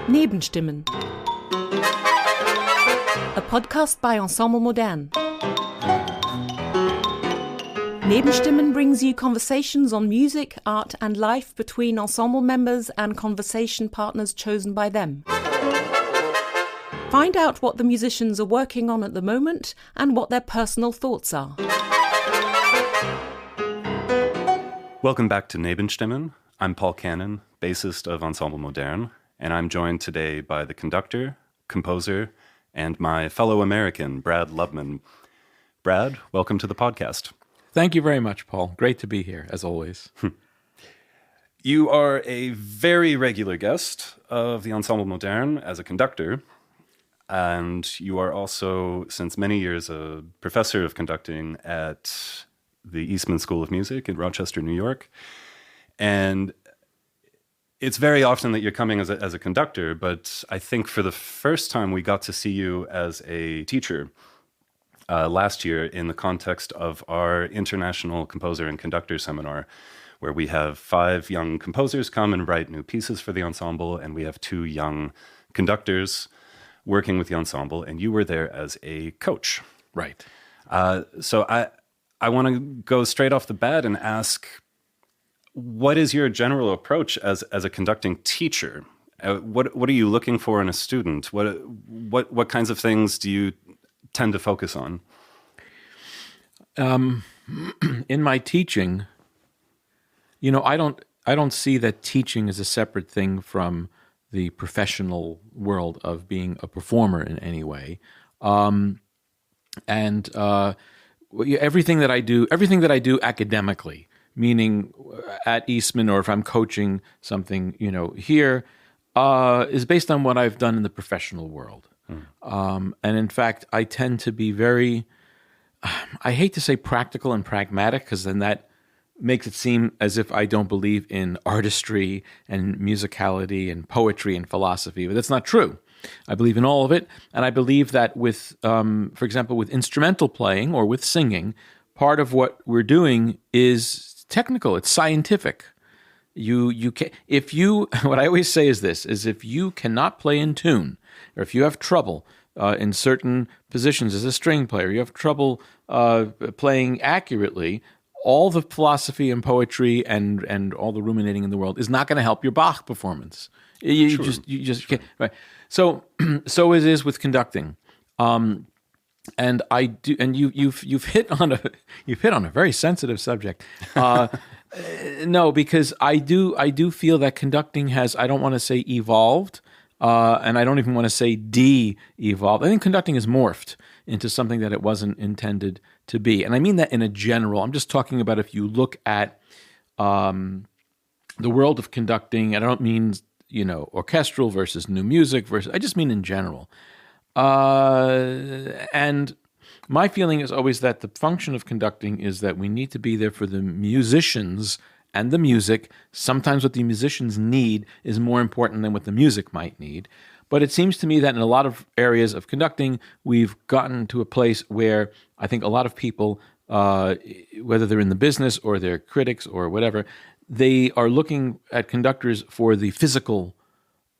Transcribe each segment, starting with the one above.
Nebenstimmen. A podcast by Ensemble Modern. Nebenstimmen brings you conversations on music, art and life between ensemble members and conversation partners chosen by them. Find out what the musicians are working on at the moment and what their personal thoughts are. Welcome back to Nebenstimmen. I'm Paul Cannon, bassist of Ensemble Modern, and I'm joined today by the conductor, composer, and my fellow American, Brad Lubman. Brad, welcome to the podcast. Thank you very much, Paul. Great to be here, as always. You are a very regular guest of the Ensemble Modern as a conductor, and you are also, since many years, a professor of conducting at the Eastman School of Music in Rochester, New York. And it's very often that you're coming as a conductor, but I think for the first time we got to see you as a teacher last year in the context of our International Composer and Conductor Seminar, where we have 5 young composers come and write new pieces for the ensemble, and we have 2 young conductors working with the ensemble, and you were there as a coach. Right. So I want to go straight off the bat and ask, what is your general approach as a conducting teacher? What are you looking for in a student? What kinds of things do you tend to focus on? In my teaching, I don't see that teaching is a separate thing from the professional world of being a performer in any way. Everything that I do academically, meaning at Eastman, or if I'm coaching something, here, is based on what I've done in the professional world. And in fact, I tend to be very, I hate to say practical and pragmatic, because then that makes it seem as if I don't believe in artistry and musicality and poetry and philosophy, but that's not true. I believe in all of it, and I believe that with, for example, with instrumental playing or with singing, part of what we're doing is technical, it's scientific. You can, what I always say is this, is if you cannot play in tune, or if you have trouble in certain positions as a string player, you have trouble playing accurately, all the philosophy and poetry and all the ruminating in the world is not going to help your Bach performance. You just can't. Right. So it is with conducting. And I do, and you've hit on a very sensitive subject. No, because I do feel that conducting has, I don't want to say evolved, and I don't even want to say de-evolved. I think conducting has morphed into something that it wasn't intended to be. And I mean that in a general. I'm just talking about if you look at the world of conducting, and I don't mean, orchestral versus new music versus, I just mean in general. And my feeling is always that the function of conducting is that we need to be there for the musicians and the music. Sometimes what the musicians need is more important than what the music might need. But it seems to me that in a lot of areas of conducting, we've gotten to a place where I think a lot of people, whether they're in the business or they're critics or whatever, they are looking at conductors for the physical,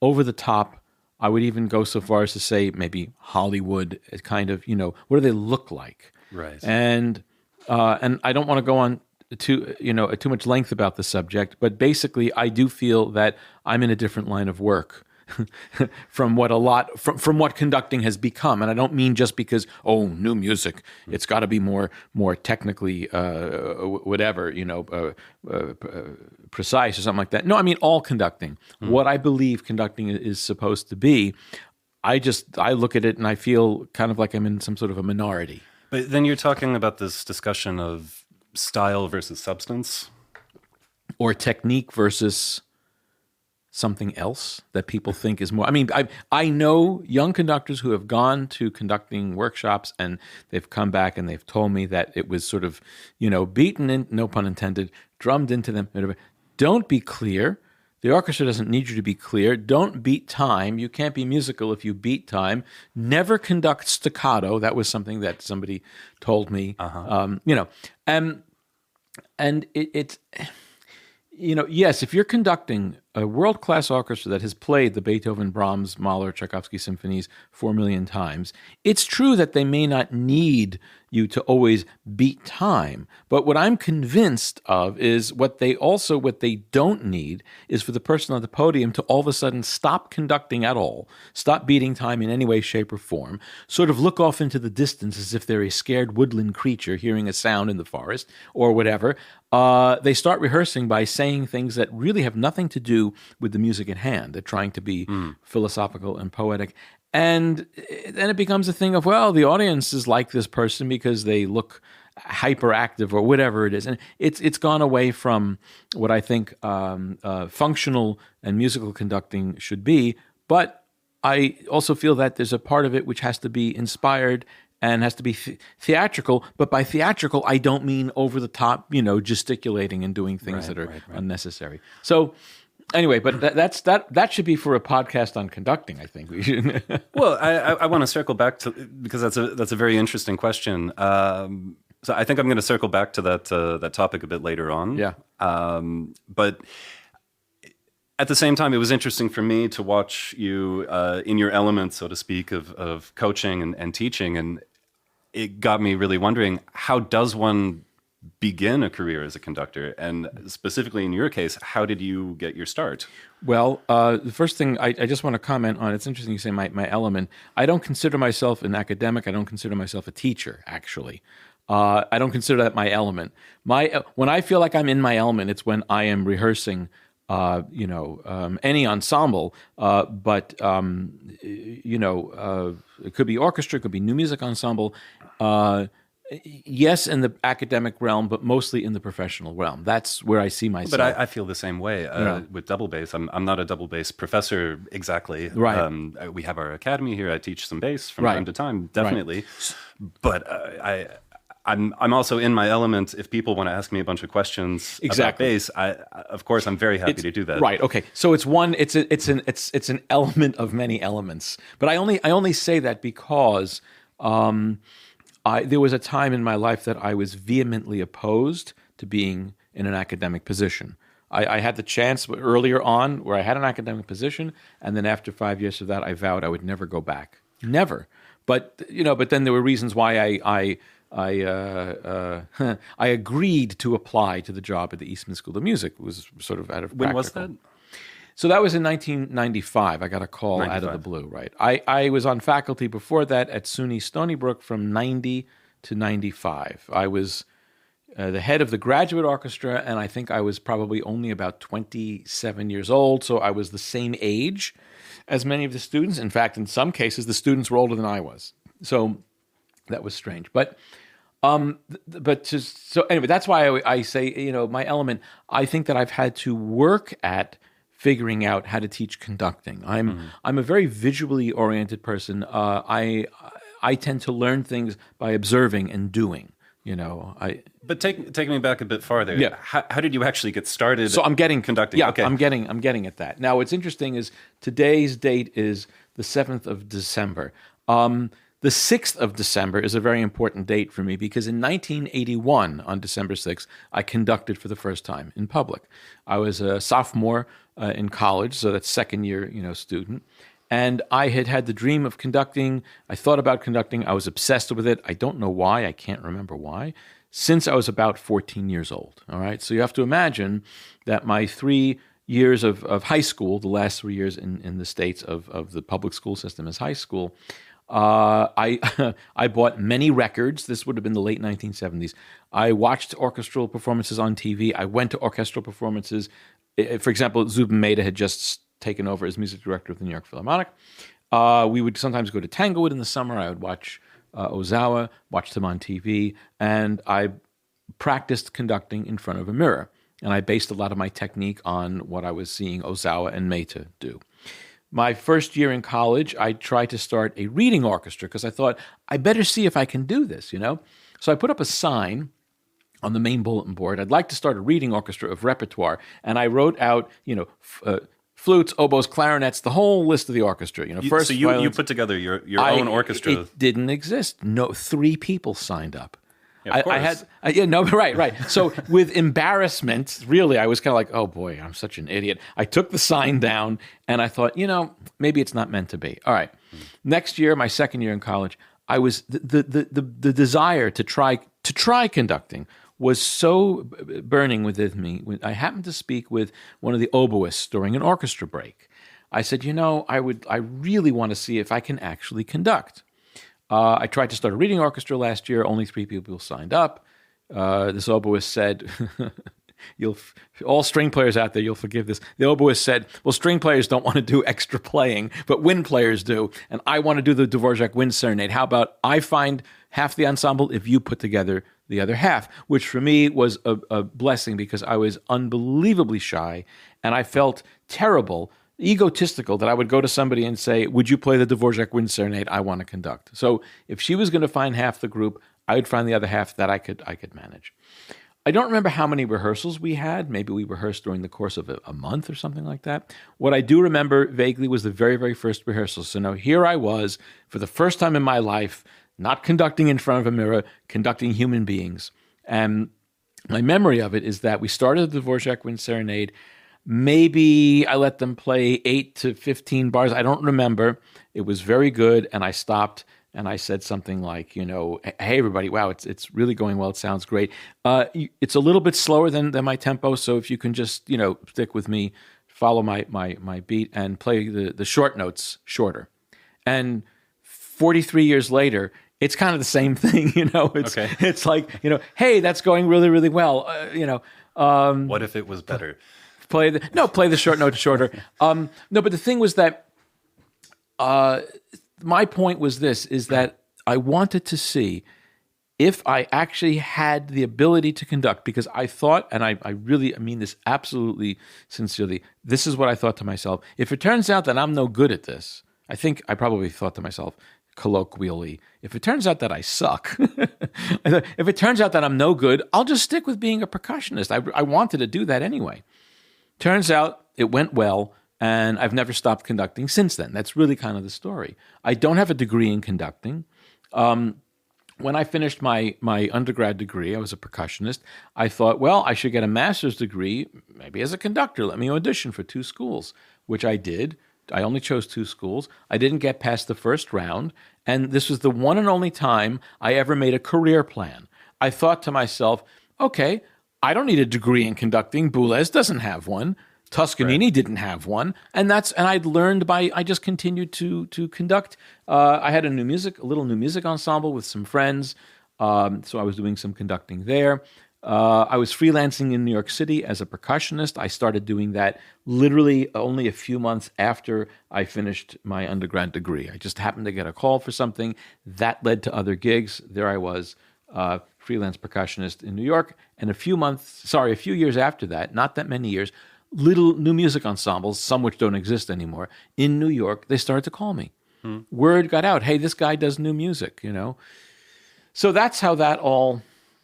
over-the-top. I would even go so far as to say maybe Hollywood kind of, what do they look like? Right. And I don't want to go on too much length about the subject, but basically I do feel that I'm in a different line of work from what conducting has become. And I don't mean just because, new music, it's got to be more technically precise or something like that. No, I mean all conducting. What I believe conducting is supposed to be, I look at it and I feel kind of like I'm in some sort of a minority. But then you're talking about this discussion of style versus substance? Or technique versus something else that people think is more. I mean, I know young conductors who have gone to conducting workshops and they've come back and they've told me that it was sort of, beaten in, no pun intended, drummed into them. Don't be clear. The orchestra doesn't need you to be clear. Don't beat time. You can't be musical if you beat time. Never conduct staccato. That was something that somebody told me. And it's Yes, if you're conducting a world-class orchestra that has played the Beethoven, Brahms, Mahler, Tchaikovsky symphonies 4 million times, it's true that they may not need you to always beat time. But what I'm convinced of is what they don't need is for the person on the podium to all of a sudden stop conducting at all, stop beating time in any way, shape, or form, sort of look off into the distance as if they're a scared woodland creature hearing a sound in the forest or whatever. They start rehearsing by saying things that really have nothing to do with the music at hand. They're trying to be philosophical and poetic. And then it becomes a thing of, well, the audience is like this person because they look hyperactive or whatever it is. And it's gone away from what I think functional and musical conducting should be. But I also feel that there's a part of it which has to be inspired and has to be theatrical. But by theatrical, I don't mean over the top, gesticulating and doing things that are unnecessary. So anyway, but that should be for a podcast on conducting, I think we should. Well, I want to circle back to, because that's a very interesting question. So I think I'm going to circle back to that topic a bit later on. Yeah. But at the same time, it was interesting for me to watch you in your element, so to speak, of coaching and teaching, and it got me really wondering, how does one begin a career as a conductor? And specifically in your case, how did you get your start? Well, the first thing I just want to comment on, it's interesting you say my element. I don't consider myself an academic. I don't consider myself a teacher, actually. I don't consider that my element. When I feel like I'm in my element, it's when I am rehearsing any ensemble, but it could be orchestra, it could be new music ensemble. Yes, in the academic realm, but mostly in the professional realm. That's where I see myself. But I feel the same way with double bass. I'm not a double bass professor exactly. Right. We have our academy here. I teach some bass from time to time, definitely. Right. But I'm also in my element. If people want to ask me a bunch of questions about bass, of course I'm very happy to do that. Right. Okay. So it's an element of many elements. But I only say that because there was a time in my life that I was vehemently opposed to being in an academic position. I had the chance earlier on where I had an academic position, and then after 5 years of that, I vowed I would never go back. Never. But then there were reasons why I agreed to apply to the job at the Eastman School of Music. It was sort of out of practical. When was that? So that was in 1995. I got a call 95. Out of the blue, right? I was on faculty before that at SUNY Stony Brook from 90 to 95. I was the head of the graduate orchestra, and I think I was probably only about 27 years old, so I was the same age as many of the students. In fact, in some cases, the students were older than I was. So that was strange. But anyway, that's why I say, my element, I think that I've had to work at figuring out how to teach conducting. I'm a very visually oriented person. I tend to learn things by observing and doing. But take me back a bit farther. Yeah. How did you actually get started? So I'm getting conducting. Yeah, okay. I'm getting at that. Now, what's interesting is today's date is the 7th of December. The 6th of December is a very important date for me because in 1981, on December 6th, I conducted for the first time in public. I was a sophomore in college, so that's second year, student. And I had the dream of conducting. I thought about conducting. I was obsessed with it. I don't know why. I can't remember why. Since I was about 14 years old. All right. So you have to imagine that my 3 years of high school, the last 3 years in the States of the public school system as high school, I bought many records. This would have been the late 1970s. I watched orchestral performances on TV. I went to orchestral performances. For example, Zubin Mehta had just taken over as music director of the New York Philharmonic. We would sometimes go to Tanglewood in the summer. I would watch Ozawa, watch them on TV, and I practiced conducting in front of a mirror. And I based a lot of my technique on what I was seeing Ozawa and Mehta do. My first year in college, I tried to start a reading orchestra because I thought, I better see if I can do this, So I put up a sign on the main bulletin board. I'd like to start a reading orchestra of repertoire. And I wrote out, flutes, oboes, clarinets, the whole list of the orchestra. So you put together your own orchestra. It didn't exist. No, 3 people signed up. Yeah, of course. Right. So with embarrassment, really, I was kind of like, oh boy, I'm such an idiot. I took the sign down and I thought, maybe it's not meant to be. All right. Next year, my second year in college, I was the desire to try conducting was so burning within me. I happened to speak with one of the oboists during an orchestra break. I said, I really want to see if I can actually conduct. I tried to start a reading orchestra last year. Only 3 people signed up. This oboist said, all string players out there, you'll forgive this. The oboist said, well, string players don't want to do extra playing, but wind players do. And I want to do the Dvorak Wind Serenade. How about I find half the ensemble if you put together the other half? Which for me was a blessing because I was unbelievably shy and I felt terrible, egotistical, that I would go to somebody and say, would you play the Dvorak Wind Serenade? I want to conduct. So if she was going to find half the group, I would find the other half that I could manage. I don't remember how many rehearsals we had. Maybe we rehearsed during the course of a month or something like that. What I do remember vaguely was the very, very first rehearsal. So now here I was, for the first time in my life, not conducting in front of a mirror, conducting human beings. And my memory of it is that we started the Dvorak Wind Serenade. Maybe I let them play 8 to 15 bars. I don't remember. It was very good, and I stopped, and I said something like, hey, everybody, wow, it's really going well. It sounds great. It's a little bit slower than my tempo, so if you can just, stick with me, follow my beat, and play the short notes shorter. And 43 years later, it's kind of the same thing, Okay. It's like, hey, that's going really, really well, What if it was better? Play the short note shorter. No, but the thing was that my point was this, is that I wanted to see if I actually had the ability to conduct, because I thought, and I really mean this absolutely sincerely, this is what I thought to myself. If it turns out that I'm no good at this, I think I probably thought to myself, colloquially, if it turns out that I suck, if it turns out that I'm no good, I'll just stick with being a percussionist. I wanted to do that anyway. Turns out it went well, and I've never stopped conducting since then. That's really kind of the story. I don't have a degree in conducting. When I finished my undergrad degree, I was a percussionist. I thought, well, I should get a master's degree, maybe as a conductor. Let me audition for 2 schools, which I did. I only chose 2 schools. I didn't get past the first round, and this was the one and only time I ever made a career plan. I thought to myself, okay, I don't need a degree in conducting. Boulez doesn't have one. Toscanini didn't have one. And I'd learned I just continued to conduct. I had a little new music ensemble with some friends. So I was doing some conducting there. I was freelancing in New York City as a percussionist. I started doing that literally only a few months after I finished my undergrad degree. I just happened to get a call for something that led to other gigs. There I was, freelance percussionist in New York. And a few years after that, not that many years, little new music ensembles, some which don't exist anymore, in New York, they started to call me. Word got out, hey, this guy does new music, So that's how that all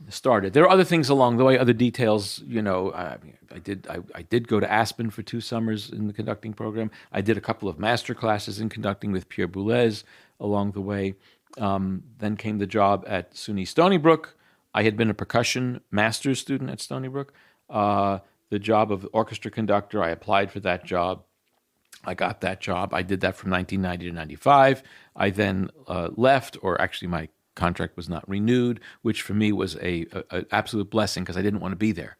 started. There are other things along the way, other details, I did go to Aspen for 2 summers in the conducting program. I did a couple of master classes in conducting with Pierre Boulez along the way. Then came the job at SUNY Stony Brook. I had been a percussion master's student at Stony Brook. The job of orchestra conductor, I applied for that job. I got that job. I did that from 1990 to 95. I then left, or actually my contract was not renewed, which for me was a absolute blessing because I didn't want to be there.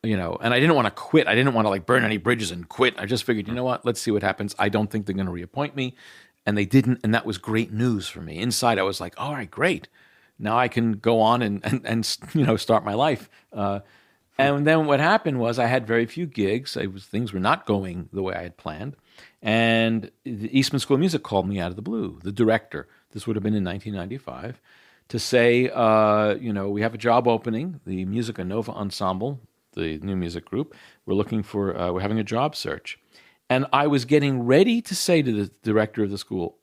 And I didn't want to quit. I didn't want to burn any bridges and quit. I just figured, what, let's see what happens. I don't think they're going to reappoint me. And they didn't, and that was great news for me. Inside, I was like, all right, great. Now I can go on and start my life. And then what happened was I had very few gigs. Things were not going the way I had planned. And the Eastman School of Music called me out of the blue, the director. This would have been in 1995, to say, we have a job opening, the Musica Nova Ensemble, the new music group. We're having a job search. And I was getting ready to say to the director of the school,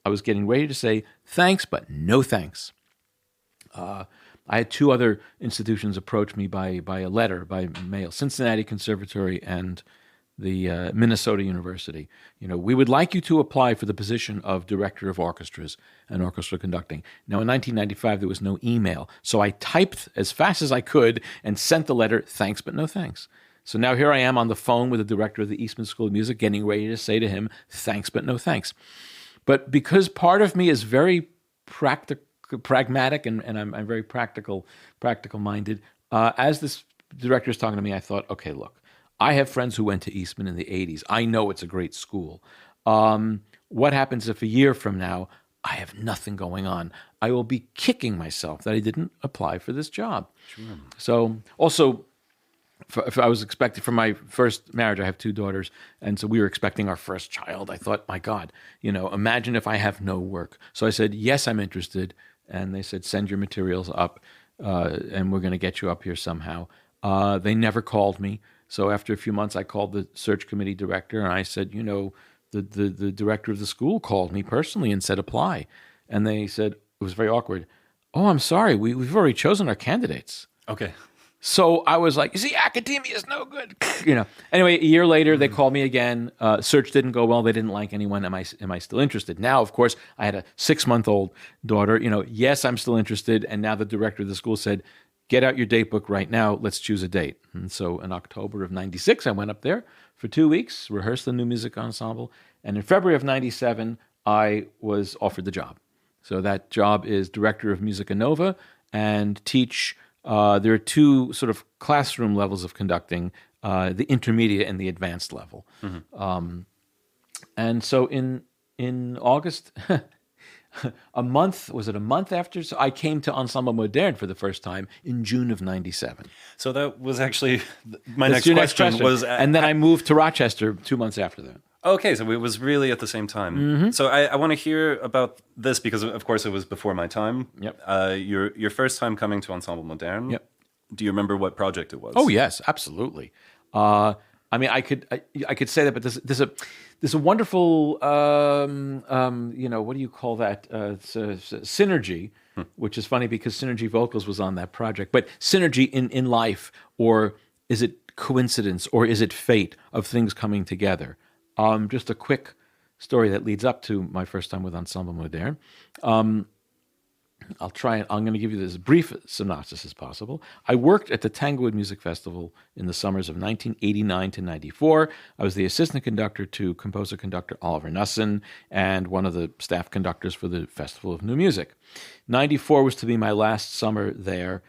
thanks, but no thanks. I had 2 other institutions approach me by a letter, by mail, Cincinnati Conservatory and Minnesota University. We would like you to apply for the position of director of orchestras and orchestra conducting. Now, in 1995, there was no email, so I typed as fast as I could and sent the letter, thanks but no thanks. So now here I am on the phone with the director of the Eastman School of Music, getting ready to say to him, thanks but no thanks. But because part of me is very pragmatic and I'm very practical minded, as this director is talking to me, I thought, okay, look, I have friends who went to Eastman in the 80s. I know it's a great school. What happens if a year from now I have nothing going on? I will be kicking myself that I didn't apply for this job. Sure. So also, if I was expecting, for my first marriage, I have 2 daughters, and so we were expecting our first child. I thought, my God, imagine if I have no work. So I said, yes, I'm interested. And they said, send your materials up, and we're going to get you up here somehow. They never called me. So after a few months, I called the search committee director, and I said, the director of the school called me personally and said, apply. And they said, it was very awkward. Oh, I'm sorry, we've already chosen our candidates. Okay. So I was like, you see, academia is no good. Anyway, a year later, they called me again. Search didn't go well. They didn't like anyone. Am I still interested? Now, of course, I had a 6-month-old daughter. Yes, I'm still interested. And now the director of the school said, get out your date book right now. Let's choose a date. And so in October of 96, I went up there for 2 weeks, rehearsed the new music ensemble. And in February of 97, I was offered the job. So that job is director of Musica Nova and teach. There are 2 sort of classroom levels of conducting, the intermediate and the advanced level. Mm-hmm. And so in August, a month after, so I came to Ensemble Modern for the first time in June of 97. So that was actually my next question. And then I moved to Rochester 2 months after that. Okay, so it was really at the same time. Mm-hmm. So I want to hear about this because, of course, it was before my time. Yep. Your first time coming to Ensemble Modern. Yep. Do you remember what project it was? Oh yes, absolutely. I mean, I could say that, but there's a wonderful what do you call that? It's synergy, which is funny because Synergy Vocals was on that project. But synergy in life, or is it coincidence, or is it fate of things coming together? Just a quick story that leads up to my first time with Ensemble Modern. I'm going to give you this brief synopsis as possible. I worked at the Tanglewood Music Festival in the summers of 1989 to 94. I was the assistant conductor to composer-conductor Oliver Nussin and one of the staff conductors for the Festival of New Music. 94 was to be my last summer there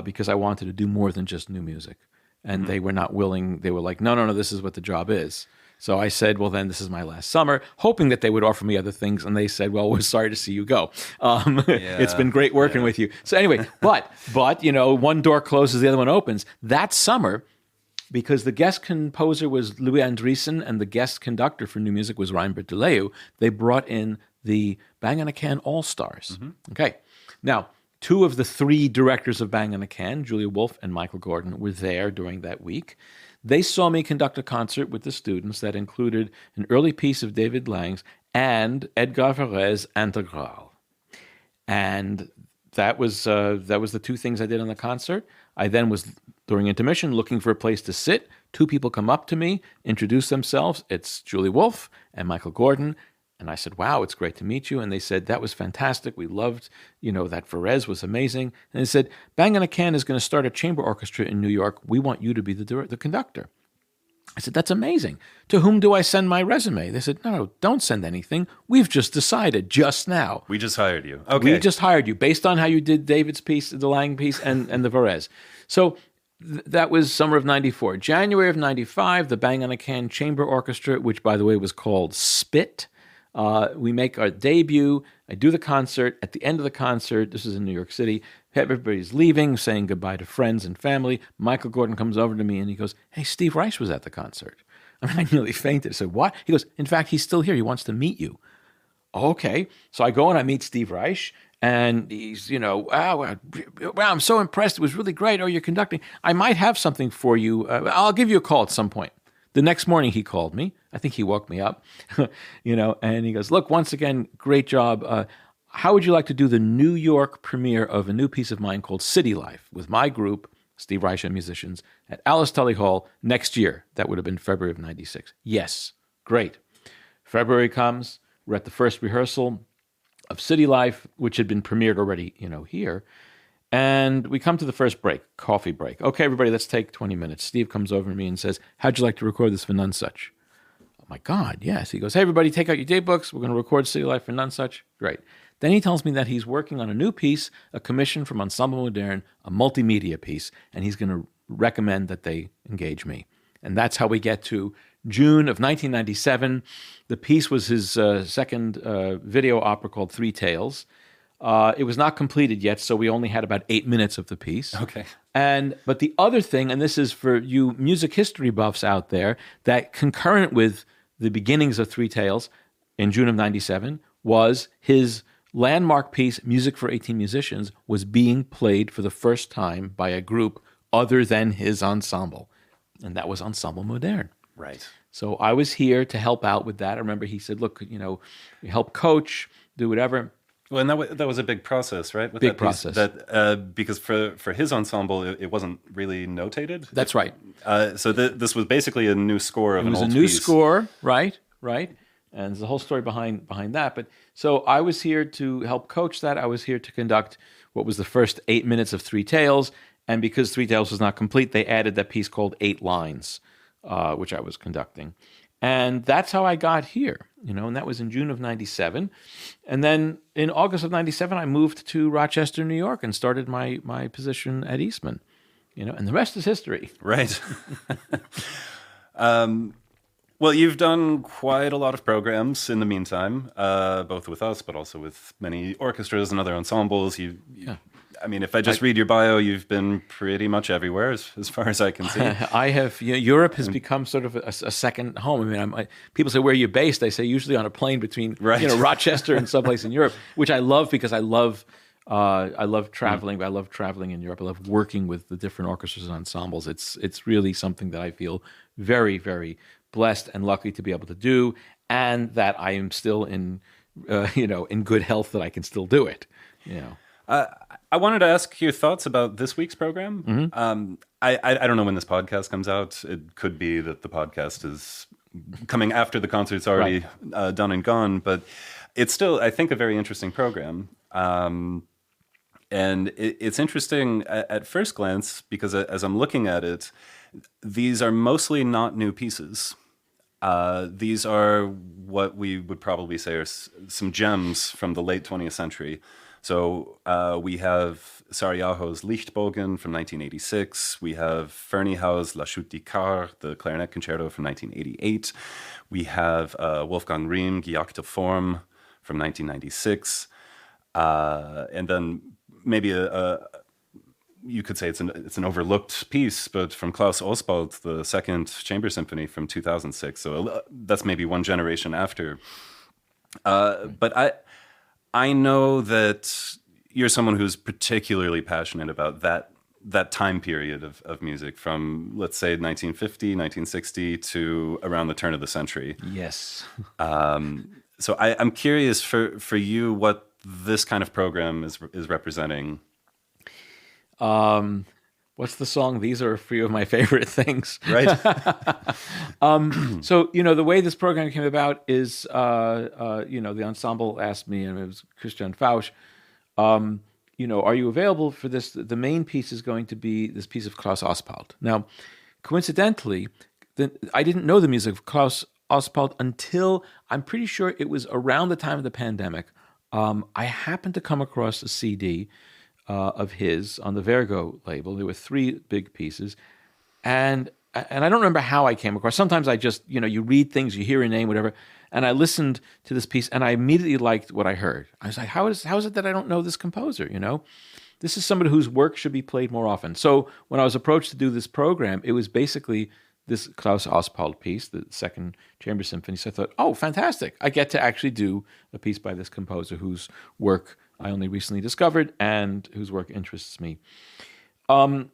because I wanted to do more than just new music. And they were not willing. They were like, no, this is what the job is. So I said, well, then this is my last summer, hoping that they would offer me other things. And they said, well, we're sorry to see you go. It's been great working with you. So anyway, but one door closes, the other one opens. That summer, because the guest composer was Louis Andriessen and the guest conductor for new music was Reinbert de Leeuw, they brought in the Bang on a Can All-Stars. Mm-hmm. Okay. Now, 2 of the 3 directors of Bang on a Can, Julia Wolf and Michael Gordon, were there during that week. They saw me conduct a concert with the students that included an early piece of David Lang's and Edgar Varèse Intégrale. And that was the 2 things I did on the concert. I then was, during intermission, looking for a place to sit. 2 people come up to me, introduce themselves. It's Julie Wolf and Michael Gordon. And I said, wow, it's great to meet you. And they said, that was fantastic. We loved, that Varèse was amazing. And they said, Bang on a Can is going to start a chamber orchestra in New York. We want you to be the conductor. I said, that's amazing. To whom do I send my resume? They said, no, don't send anything. We've just decided just now. We just hired you. Okay. We just hired you based on how you did David's piece, the Lang piece, and the Varèse. So that was summer of 94. January of 95, the Bang on a Can Chamber Orchestra, which, by the way, was called SPIT. We make our debut. I do the concert. At the end of the concert, this is in New York City, everybody's leaving, saying goodbye to friends and family. Michael Gordon comes over to me and he goes, hey, Steve Reich was at the concert. I mean, I nearly fainted. I said, what? He goes, in fact, he's still here. He wants to meet you. Okay. So I go and I meet Steve Reich. And he's, wow, I'm so impressed. It was really great. Oh, you're conducting. I might have something for you. I'll give you a call at some point. The next morning he called me. I think he woke me up, and he goes, look, once again, great job. How would you like to do the New York premiere of a new piece of mine called City Life with my group Steve Reich and musicians, at Alice Tully Hall next year. That would have been February of 96. Yes, great. February comes. We're at the first rehearsal of City Life, which had been premiered already, here. And we come to the first break, coffee break. Okay, everybody, let's take 20 minutes. Steve comes over to me and says, how'd you like to record this for Nonesuch? Oh, my God, yes. He goes, hey, everybody, take out your daybooks. We're going to record City Life for Nonesuch. Great. Then he tells me that he's working on a new piece, a commission from Ensemble Modern, a multimedia piece, and he's going to recommend that they engage me. And that's how we get to June of 1997. The piece was his second video opera called Three Tales. It was not completed yet, so we only had about 8 minutes of the piece. Okay. But the other thing, and this is for you music history buffs out there, that concurrent with the beginnings of Three Tales in June of 97 was his landmark piece, Music for 18 Musicians, was being played for the first time by a group other than his ensemble. And that was Ensemble Modern. Right. So I was here to help out with that. I remember he said, look, help coach, do whatever. Well, and that was a big process, right? With Big that piece, process. Because for his ensemble, it wasn't really notated. That's right. So this was basically a new score of an old piece. It was a new score, right. And there's a whole story behind that. But so I was here to help coach that. I was here to conduct what was the first 8 minutes of Three Tales. And because Three Tales was not complete, they added that piece called 8 Lines, which I was conducting. And that's how I got here, and that was in June of 97. And then in August of 97, I moved to Rochester, New York, and started my position at Eastman, and the rest is history. Right. Well, you've done quite a lot of programs in the meantime, both with us, but also with many orchestras and other ensembles. I mean, if I just read your bio, you've been pretty much everywhere, as far as I can see. I have. Europe has become sort of a second home. I mean, people say, where are you based? I say usually on a plane between Rochester and someplace in Europe, which I love because I love traveling. I love traveling in Europe. I love working with the different orchestras and ensembles. It's really something that I feel very, very blessed and lucky to be able to do, and that I am still in good health that I can still do it. I wanted to ask your thoughts about this week's program. Mm-hmm. I don't know when this podcast comes out. It could be that the podcast is coming after the concert's already done and gone, but it's still, I think, a very interesting program. And it's interesting at first glance because as I'm looking at it, these are mostly not new pieces. These are what we would probably say are some gems from the late 20th century. So we have Sarajevo's Lichtbogen from 1986. We have Ferneyhau's La Chute du Car, the clarinet concerto from 1988. We have Wolfgang Riem, Gejagte Form from 1996. And then maybe you could say it's an overlooked piece, but from Klaus Oswald, the Second Chamber Symphony from 2006. So that's maybe one generation after. But I know that you're someone who's particularly passionate about that time period of music from, let's say, 1950, 1960 to around the turn of the century. Yes. So I'm curious for you what this kind of program is representing. What's the song? These are a few of my favorite things. Right. So, the way this program came about is, the ensemble asked me, and it was Christian Fausch, are you available for this? The main piece is going to be this piece of Klaus Ospald. Now, coincidentally, I didn't know the music of Klaus Ospald until I'm pretty sure it was around the time of the pandemic. I happened to come across a CD of his on the Vergo label. There were 3 big pieces, and I don't remember how I came across. Sometimes I just, you read things, you hear a name, whatever, and I listened to this piece, and I immediately liked what I heard. I was like, how is it that I don't know this composer? This is somebody whose work should be played more often. So when I was approached to do this program, it was basically this Klaus Ospald piece, the Second Chamber Symphony. So I thought, oh, fantastic! I get to actually do a piece by this composer whose work I only recently discovered and whose work interests me. I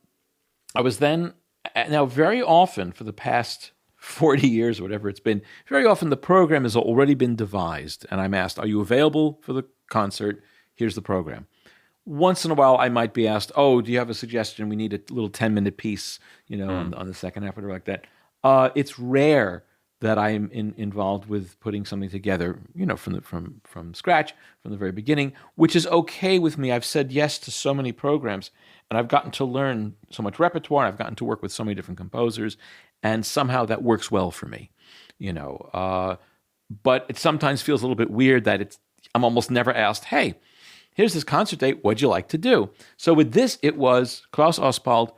was then, now very often for the past 40 years or whatever it's been, very often the program has already been devised and I'm asked, are you available for the concert? Here's the program. once in a while I might be asked, "Oh, do you have a suggestion? We need a little 10-minute piece, on the second half or like that." It's rare that I'm involved with putting something together, from scratch, from the very beginning, which is okay with me. I've said yes to so many programs, and I've gotten to learn so much repertoire. I've gotten to work with so many different composers, and somehow that works well for me, But it sometimes feels a little bit weird that I'm almost never asked, "Hey, here's this concert date. What'd you like to do?" So with this, it was Klaus Ospald.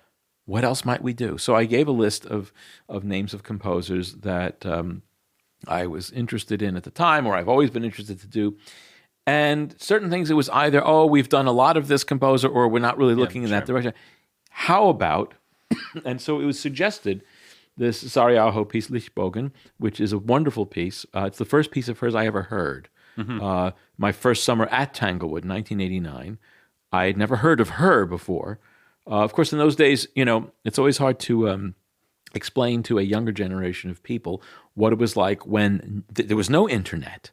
What else might we do? So I gave a list of names of composers that I was interested in at the time, or I've always been interested to do. And certain things, it was either, "Oh, we've done a lot of this composer," or "We're not really looking in that direction." How about, and so it was suggested, this Sarajevo piece, Lichtbogen, which is a wonderful piece. It's the first piece of hers I ever heard. My first summer at Tanglewood, 1989. I had never heard of her before. Of course, in those days, it's always hard to explain to a younger generation of people what it was like when there was no internet.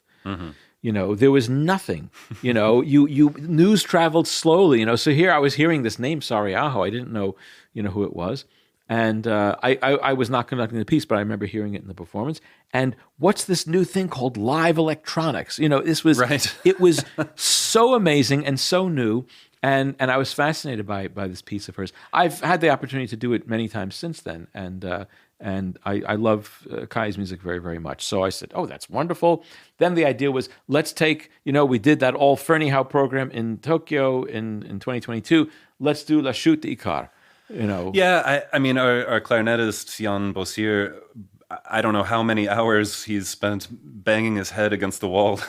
There was nothing. You news traveled slowly. So here I was hearing this name Sarajevo. I didn't know, who it was, and I was not conducting the piece, but I remember hearing it in the performance. And what's this new thing called live electronics? This was right. It was so amazing and so new. And I was fascinated by this piece of hers. I've had the opportunity to do it many times since then, and I love Kai's music very, very much. So I said, "Oh, that's wonderful." Then the idea was, let's take, we did that all Fernihau program in Tokyo in 2022. Let's do La Chute d'Icar. Yeah, I mean, our clarinetist Jan Bossier, I don't know how many hours he's spent banging his head against the wall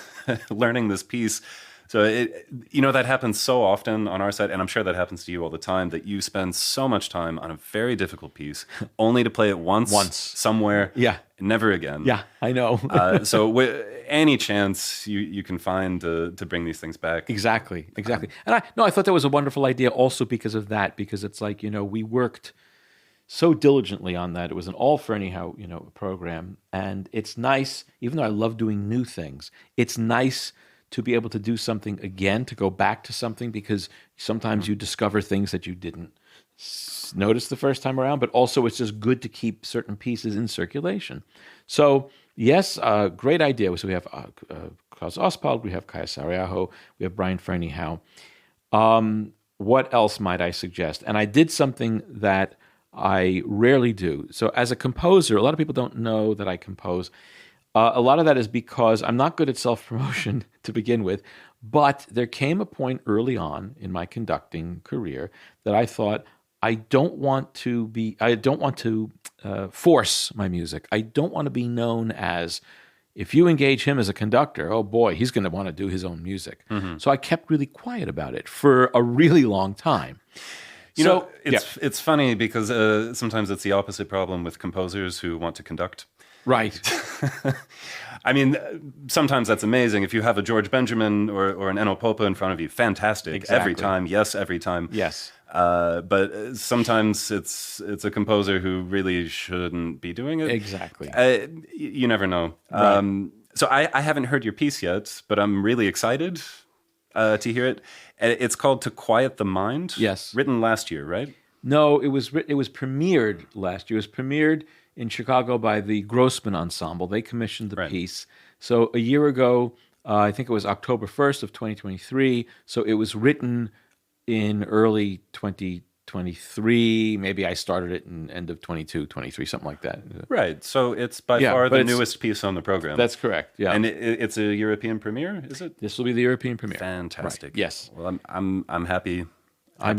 learning this piece. So, that happens so often on our side, and I'm sure that happens to you all the time, that you spend so much time on a very difficult piece only to play it once somewhere, never again. Yeah, I know. So any chance you can find to bring these things back. Exactly. And I thought that was a wonderful idea also because of that, because it's like, we worked so diligently on that. It was an all Fernihau, program, and it's nice, even though I love doing new things, it's nice to be able to do something again, to go back to something, because sometimes you discover things that you didn't notice the first time around, but also it's just good to keep certain pieces in circulation. So, yes, great idea. So we have Klaus Ospald, we have Kaya Sarajevo, we have Brian Fernihau. What else might I suggest? And I did something that I rarely do. So as a composer, a lot of people don't know that I compose. A lot of that is because I'm not good at self-promotion to begin with, but there came a point early on in my conducting career that I thought, I don't want to force my music. I don't want to be known as, if you engage him as a conductor, oh boy, he's going to want to do his own music. So I kept really quiet about it for a really long time. It's funny because sometimes it's the opposite problem with composers who want to conduct. Right. I mean, sometimes that's amazing. If you have a George Benjamin or an Enno Popa in front of you, fantastic. Exactly. Every time. Yes, every time. Yes. But sometimes it's a composer who really shouldn't be doing it. Exactly. You never know. Right. So I haven't heard your piece yet, but I'm really excited to hear it. It's called To Quiet the Mind. Yes. Written last year, right? No, it was premiered last year. It was premiered in Chicago by the Grossman Ensemble. They commissioned the piece. So a year ago, I think it was October 1st of 2023. So it was written in early 2023. Maybe I started it in end of 22, 23, something like that. Right. So it's by far the newest piece on the program. That's correct. Yeah. And it's a European premiere, is it? This will be the European premiere. Fantastic. Right. Yes. Well, I'm happy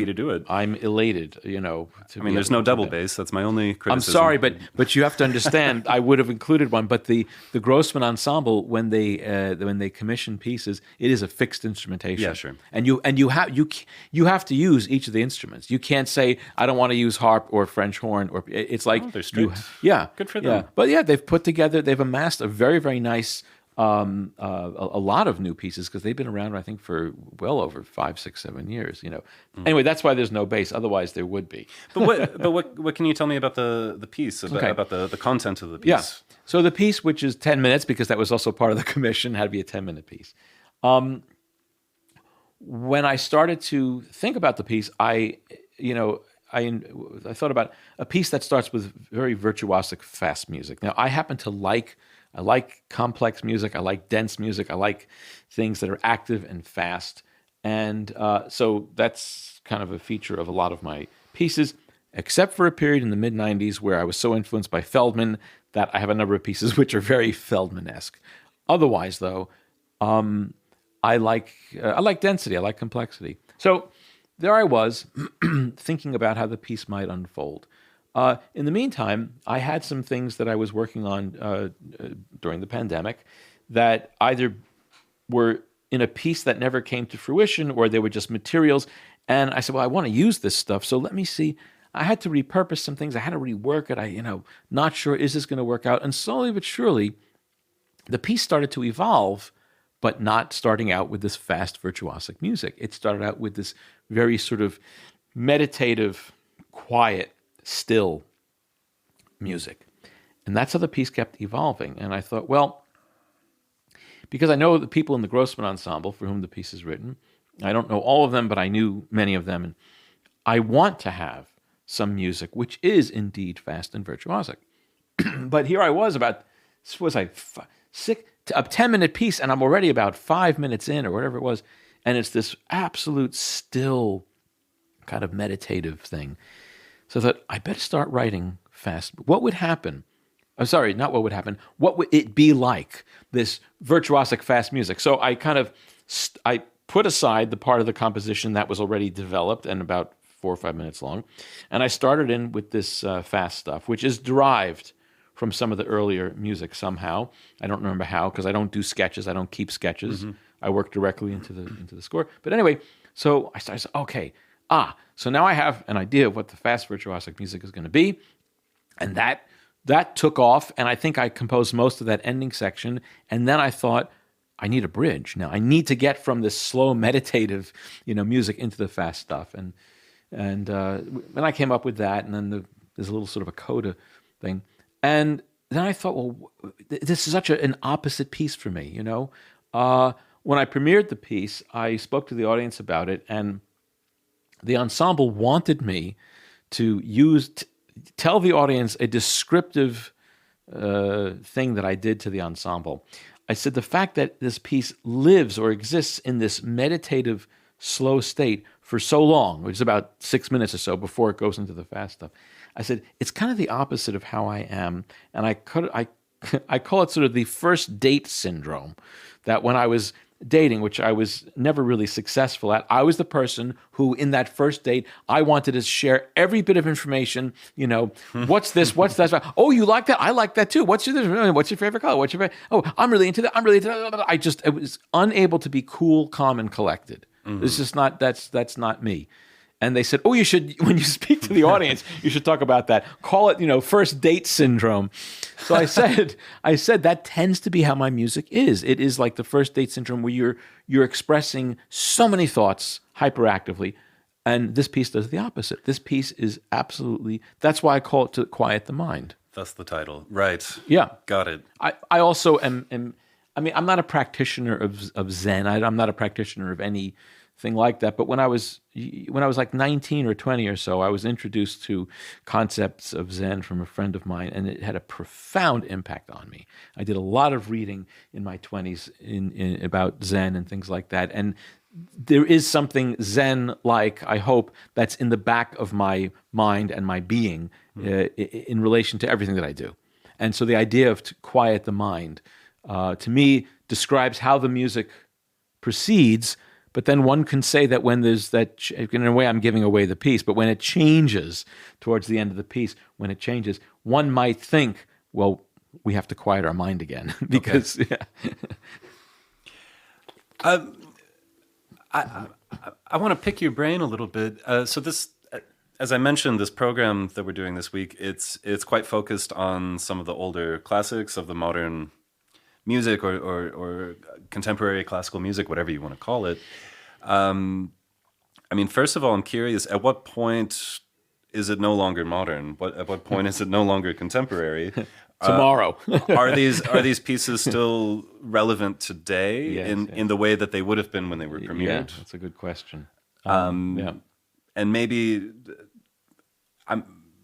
to do it. I'm elated, there's no double bass. That's my only criticism. I'm sorry, but you have to understand. I would have included one, but the Grossman Ensemble, when they commission pieces, it is a fixed instrumentation. Yeah, sure. And you have to use each of the instruments. You can't say I don't want to use harp or French horn, or it's like they're strict. Good for them. Yeah. But they've amassed a very, very nice. A lot of new pieces because they've been around, I think, for well over 5, 6, 7 years. Anyway, that's why there's no bass. Otherwise, there would be. But what can you tell me about the piece? About the content of the piece? Yeah. So the piece, which is 10 minutes, because that was also part of the commission, had to be a 10-minute piece. when I started to think about the piece, I thought about a piece that starts with very virtuosic, fast music. Now, I happen to like complex music. I like dense music. I like things that are active and fast. And so that's kind of a feature of a lot of my pieces, except for a period in the mid-'90s where I was so influenced by Feldman that I have a number of pieces which are very Feldman-esque. Otherwise, though, I like density. I like complexity. So there I was thinking about how the piece might unfold. In the meantime, I had some things that I was working on during the pandemic that either were in a piece that never came to fruition or they were just materials. And I said, well, I want to use this stuff, so let me see. I had to repurpose some things. I had to rework it. Not sure, is this going to work out? And slowly but surely, the piece started to evolve, but not starting out with this fast virtuosic music. It started out with this very sort of meditative, quiet, still music. And that's how the piece kept evolving. And I thought, well, because I know the people in the Grossman Ensemble for whom the piece is written, I don't know all of them, but I knew many of them. And I want to have some music which is indeed fast and virtuosic. But here I was about, was I a 10-minute piece, and I'm already about 5 minutes in or whatever it was. And it's this absolute still kind of meditative thing. So I thought, I better start writing fast. What would happen? I'm sorry, not what would happen. What would it be like, this virtuosic fast music? So I kind of, I put aside the part of the composition that was already developed and about 4 or 5 minutes long. And I started in with this fast stuff, which is derived from some of the earlier music somehow. I don't remember how, because I don't do sketches. I don't keep sketches. I work directly into the score. But anyway, so I started, okay, so now I have an idea of what the fast virtuosic music is going to be. And that took off, and I think I composed most of that ending section. And then I thought, I need a bridge. Now I need to get from this slow meditative, music into the fast stuff. And I came up with that, and then there's a little sort of a coda thing. And then I thought, well, this is such an opposite piece for me, When I premiered the piece, I spoke to the audience about it, and the ensemble wanted me to tell the audience a descriptive thing that I did to the ensemble. I said the fact that this piece lives or exists in this meditative, slow state for so long, which is about 6 minutes or so before it goes into the fast stuff. I said, it's kind of the opposite of how I am. And I call it sort of the first date syndrome, that when I was dating, which I was never really successful at, I was the person who, in that first date, I wanted to share every bit of information. What's this? What's that? Oh, you like that? I like that too. What's your favorite color? What's your favorite? Oh, I'm really into that. I'm really into that. I was unable to be cool, calm, and collected. It's just not. That's not me. And they said, oh, you should, when you speak to the audience, you should talk about that. Call it, first date syndrome. So I said that tends to be how my music is. It is like the first date syndrome where you're expressing so many thoughts hyperactively. And this piece does the opposite. This piece is absolutely, that's why I call it to quiet the mind. That's the title. Right. Yeah. Got it. I also am I'm not a practitioner of Zen. I'm not a practitioner of anything like that. But when I was like 19 or 20 or so, I was introduced to concepts of Zen from a friend of mine, and it had a profound impact on me. I did a lot of reading in my 20s in about Zen and things like that. And there is something Zen-like, I hope, that's in the back of my mind and my being in relation to everything that I do. And so the idea of to quiet the mind, to me, describes how the music proceeds. But then one can say that when there's that, in a way I'm giving away the piece, but when it changes towards the end of the piece, when it changes, one might think, well, we have to quiet our mind again. Because, okay. Yeah. I want to pick your brain a little bit. So this, as I mentioned, this program that we're doing this week, it's quite focused on some of the older classics of the modern music or contemporary classical music, whatever you want to call it. I mean, first of all, I'm curious, at what point is it no longer modern? At what point is it no longer contemporary? tomorrow. Are these pieces still relevant today in the way that they would have been when they were premiered? Yeah, that's a good question. And maybe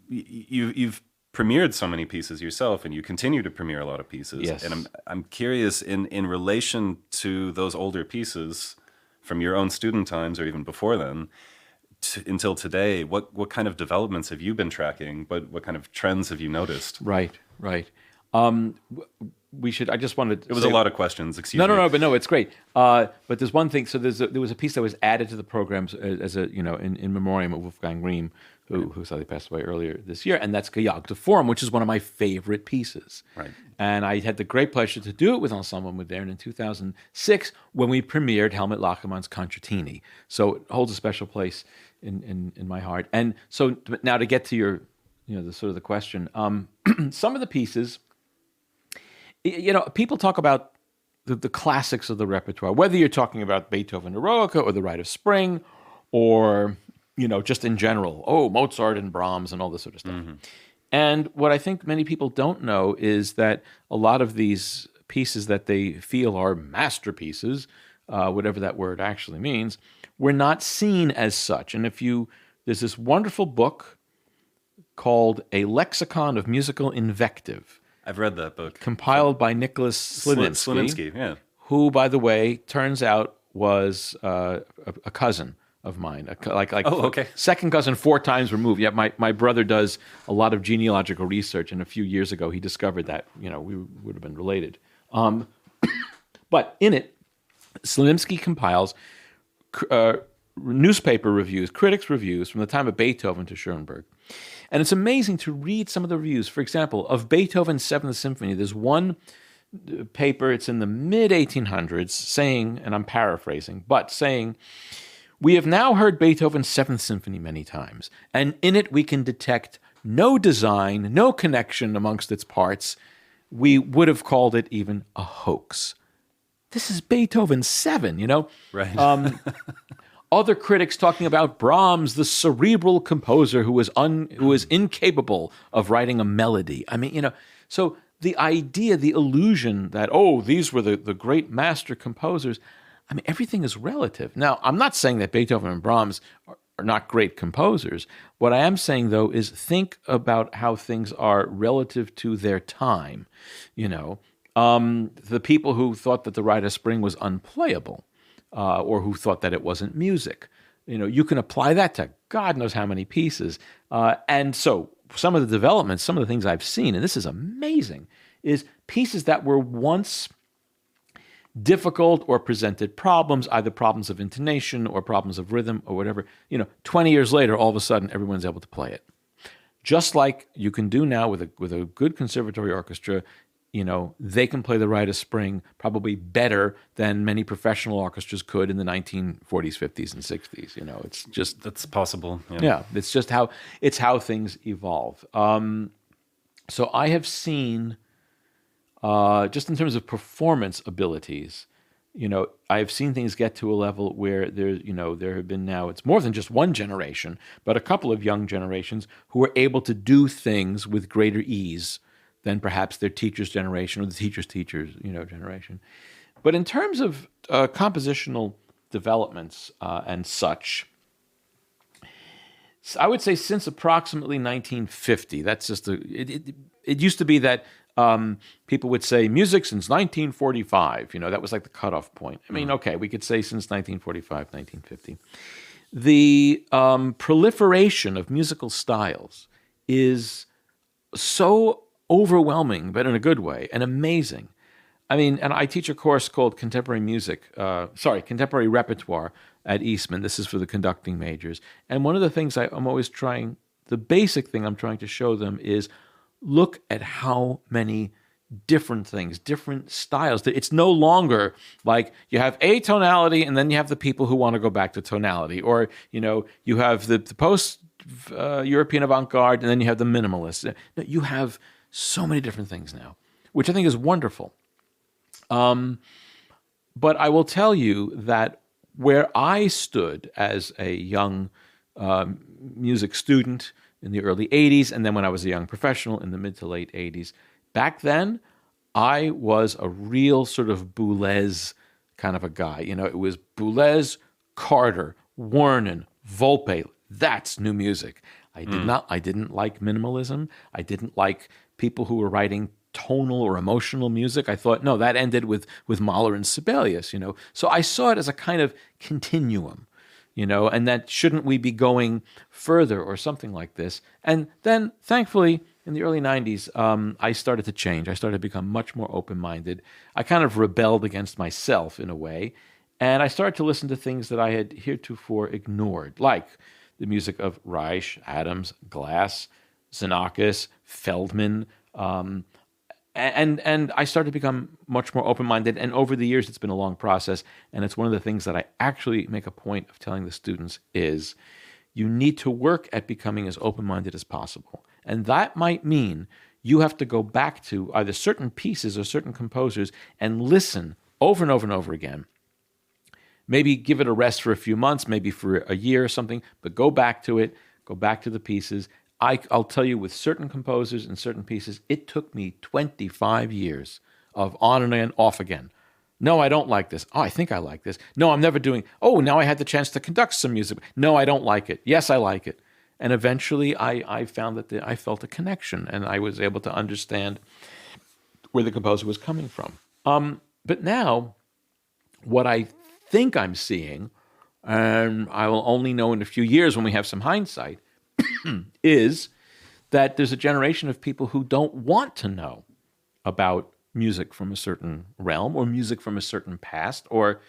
you've premiered so many pieces yourself, and you continue to premiere a lot of pieces. Yes. And I'm curious in relation to those older pieces from your own student times or even before then until today, what kind of developments have you been tracking? What kind of trends have you noticed? Right. We should. I just wanted. It was a lot of questions. Excuse me. No, but no, it's great. But there's one thing. So there was a piece that was added to the programs as a in memoriam of Wolfgang Riem, who sadly passed away earlier this year, and that's Gejagte Form, which is one of my favorite pieces. Right. And I had the great pleasure to do it with Ensemble Modern in 2006 when we premiered Helmut Lachenmann's Concertini. So it holds a special place in my heart. And so now to get to your the sort of the question, some of the pieces. People talk about the classics of the repertoire, whether you're talking about Beethoven Eroica or the Rite of Spring, or just in general, Mozart and Brahms and all this sort of stuff. Mm-hmm. And what I think many people don't know is that a lot of these pieces that they feel are masterpieces, whatever that word actually means, were not seen as such. And there's this wonderful book called A Lexicon of Musical Invective. I've read that book. Compiled by Nicholas Slonimsky, yeah. Who, by the way, turns out was a cousin of mine. Second cousin 4 times removed. Yeah, my brother does a lot of genealogical research, and a few years ago he discovered that we would have been related. But in it, Slonimsky compiles newspaper reviews, critics' reviews from the time of Beethoven to Schoenberg. And it's amazing to read some of the reviews. For example, of Beethoven's 7th Symphony, there's one paper, it's in the mid-1800s, saying, and I'm paraphrasing, but saying, "We have now heard Beethoven's 7th Symphony many times, and in it we can detect no design, no connection amongst its parts. We would have called it even a hoax." This is Beethoven's 7, Right. Other critics talking about Brahms, the cerebral composer who is incapable of writing a melody. I mean, so the idea, the illusion that, these were the great master composers, I mean, everything is relative. Now, I'm not saying that Beethoven and Brahms are not great composers. What I am saying, though, is think about how things are relative to their time. The people who thought that the Rite of Spring was unplayable, or who thought that it wasn't music. You can apply that to God knows how many pieces. And so some of the developments, some of the things I've seen, and this is amazing, is pieces that were once difficult or presented problems, either problems of intonation or problems of rhythm or whatever. 20 years later, all of a sudden, everyone's able to play it. Just like you can do now with a good conservatory orchestra. They can play the Rite of Spring probably better than many professional orchestras could in the 1940s, 50s, and 60s. It's just that's possible. Yeah, it's just how things evolve. So I have seen, just in terms of performance abilities, I've seen things get to a level where there have been now, it's more than just one generation, but a couple of young generations who are able to do things with greater ease than perhaps their teacher's generation or the teacher's generation. But in terms of compositional developments and such, I would say since approximately 1950, that's just it used to be that people would say music since 1945, that was like the cutoff point. I mean, okay, we could say since 1945, 1950. The proliferation of musical styles is so overwhelming, but in a good way, and amazing. I mean, and I teach a course called Contemporary Repertoire at Eastman. This is for the conducting majors. And one of the things I'm always trying, the basic thing I'm trying to show them is look at how many different things, different styles. It's no longer like you have a tonality and then you have the people who want to go back to tonality, or, you have the post-European avant-garde and then you have the minimalists. No, you have so many different things now, which I think is wonderful. But I will tell you that where I stood as a young music student in the early 80s, and then when I was a young professional in the mid to late 80s, Back then, I was a real sort of Boulez kind of a guy. You know, it was Boulez, Carter, Warren, Volpe. That's new music. I didn't like minimalism. I didn't like people who were writing tonal or emotional music. I thought, no, that ended with Mahler and Sibelius, you know. So I saw it as a kind of continuum, you know, and that shouldn't we be going further or something like this. And then, thankfully, in the early 90s, I started to change. I started to become much more open-minded. I kind of rebelled against myself in a way, and I started to listen to things that I had heretofore ignored, like the music of Reich, Adams, Glass, Xenakis, Feldman, and I started to become much more open-minded. And over the years, it's been a long process. And it's one of the things that I actually make a point of telling the students is you need to work at becoming as open-minded as possible. And that might mean you have to go back to either certain pieces or certain composers and listen over and over and over again. Maybe give it a rest for a few months, maybe for a year or something, but go back to it, go back to the pieces. I'll tell you, with certain composers and certain pieces, it took me 25 years of on and off again. No, I don't like this. Oh, I think I like this. No, I'm never doing. Oh, now I had the chance to conduct some music. No, I don't like it. Yes, I like it. And eventually I found that I felt a connection, and I was able to understand where the composer was coming from. But now, what I think I'm seeing, and I will only know in a few years when we have some hindsight, is that there's a generation of people who don't want to know about music from a certain realm or music from a certain past. Or,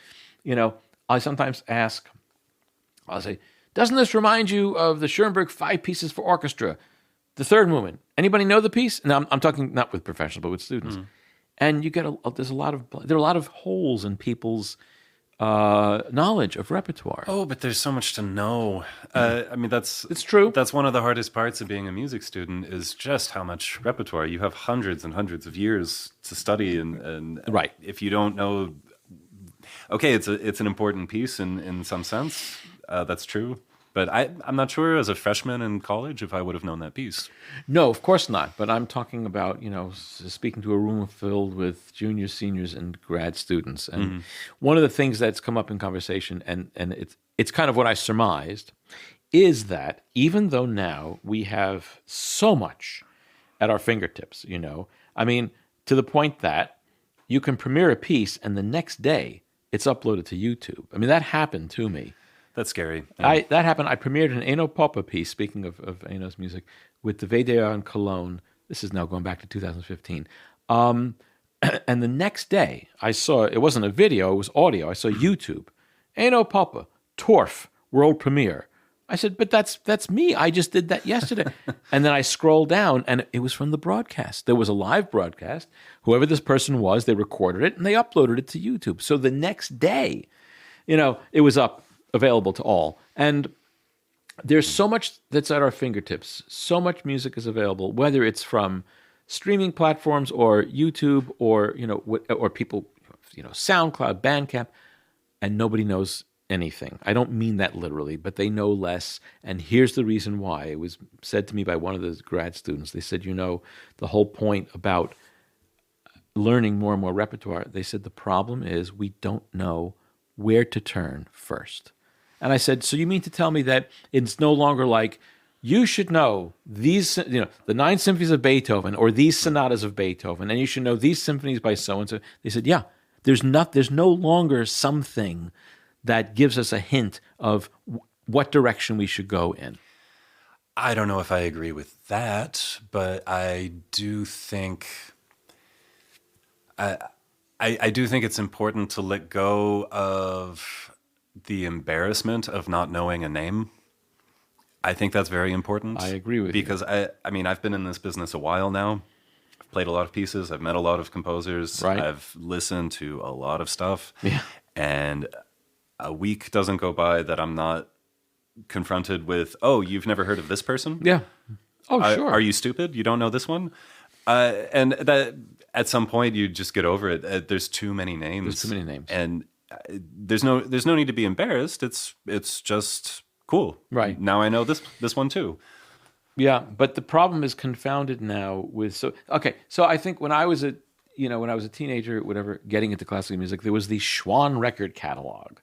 you know, I sometimes ask, I'll say, doesn't this remind you of the Schoenberg 5 Pieces for Orchestra, the third movement? Anybody know the piece? Now, I'm talking not with professionals, but with students. And you get there are a lot of holes in people's knowledge of repertoire. Oh, but there's so much to know. I mean, it's true. That's one of the hardest parts of being a music student is just how much repertoire. You have hundreds and hundreds of years to study, and right. If you don't know, okay, it's an important piece in some sense. That's true. But I'm not sure as a freshman in college if I would have known that piece. No, of course not. But I'm talking about, you know, speaking to a room filled with juniors, seniors, and grad students. And one of the things that's come up in conversation, and it's kind of what I surmised, is that even though now we have so much at our fingertips, you know, I mean, to the point that you can premiere a piece and the next day it's uploaded to YouTube. I mean, that happened to me. That's scary. Yeah. That happened. I premiered an Eno Poppa piece, speaking of Eno's music, with the VDR in Cologne. This is now going back to 2015. And the next day, I saw, it wasn't a video, it was audio. I saw YouTube. Eno Poppa, Torf, world premiere. I said, but that's me. I just did that yesterday. And then I scrolled down, and it was from the broadcast. There was a live broadcast. Whoever this person was, they recorded it, and they uploaded it to YouTube. So the next day, you know, it was up, available to all. And there's so much that's at our fingertips. So much music is available, whether it's from streaming platforms or YouTube or, you know, or people, you know, SoundCloud, Bandcamp, and nobody knows anything. I don't mean that literally, but they know less. And here's the reason why. It was said to me by one of the grad students. They said, you know, the whole point about learning more and more repertoire, they said the problem is we don't know where to turn first. And I said, so you mean to tell me that it's no longer like, you should know these, you know, the 9 symphonies of Beethoven or these sonatas of Beethoven, and you should know these symphonies by so-and-so. They said, yeah, there's no longer something that gives us a hint of what direction we should go in. I don't know if I agree with that, but I do think I do think it's important to let go of the embarrassment of not knowing a name. I think that's very important. I agree with you. Because I mean, I've been in this business a while now. I've played a lot of pieces. I've met a lot of composers. Right. I've listened to a lot of stuff. Yeah. And a week doesn't go by that I'm not confronted with, oh, you've never heard of this person? Yeah. Oh, sure. Are you stupid? You don't know this one? And that at some point you just get over it. There's too many names. There's too many names. And there's no need to be embarrassed. It's just cool. Right. Now I know this one too. Yeah, but the problem is confounded now with so I think when I was a teenager, whatever, getting into classical music, there was the Schwann record catalog,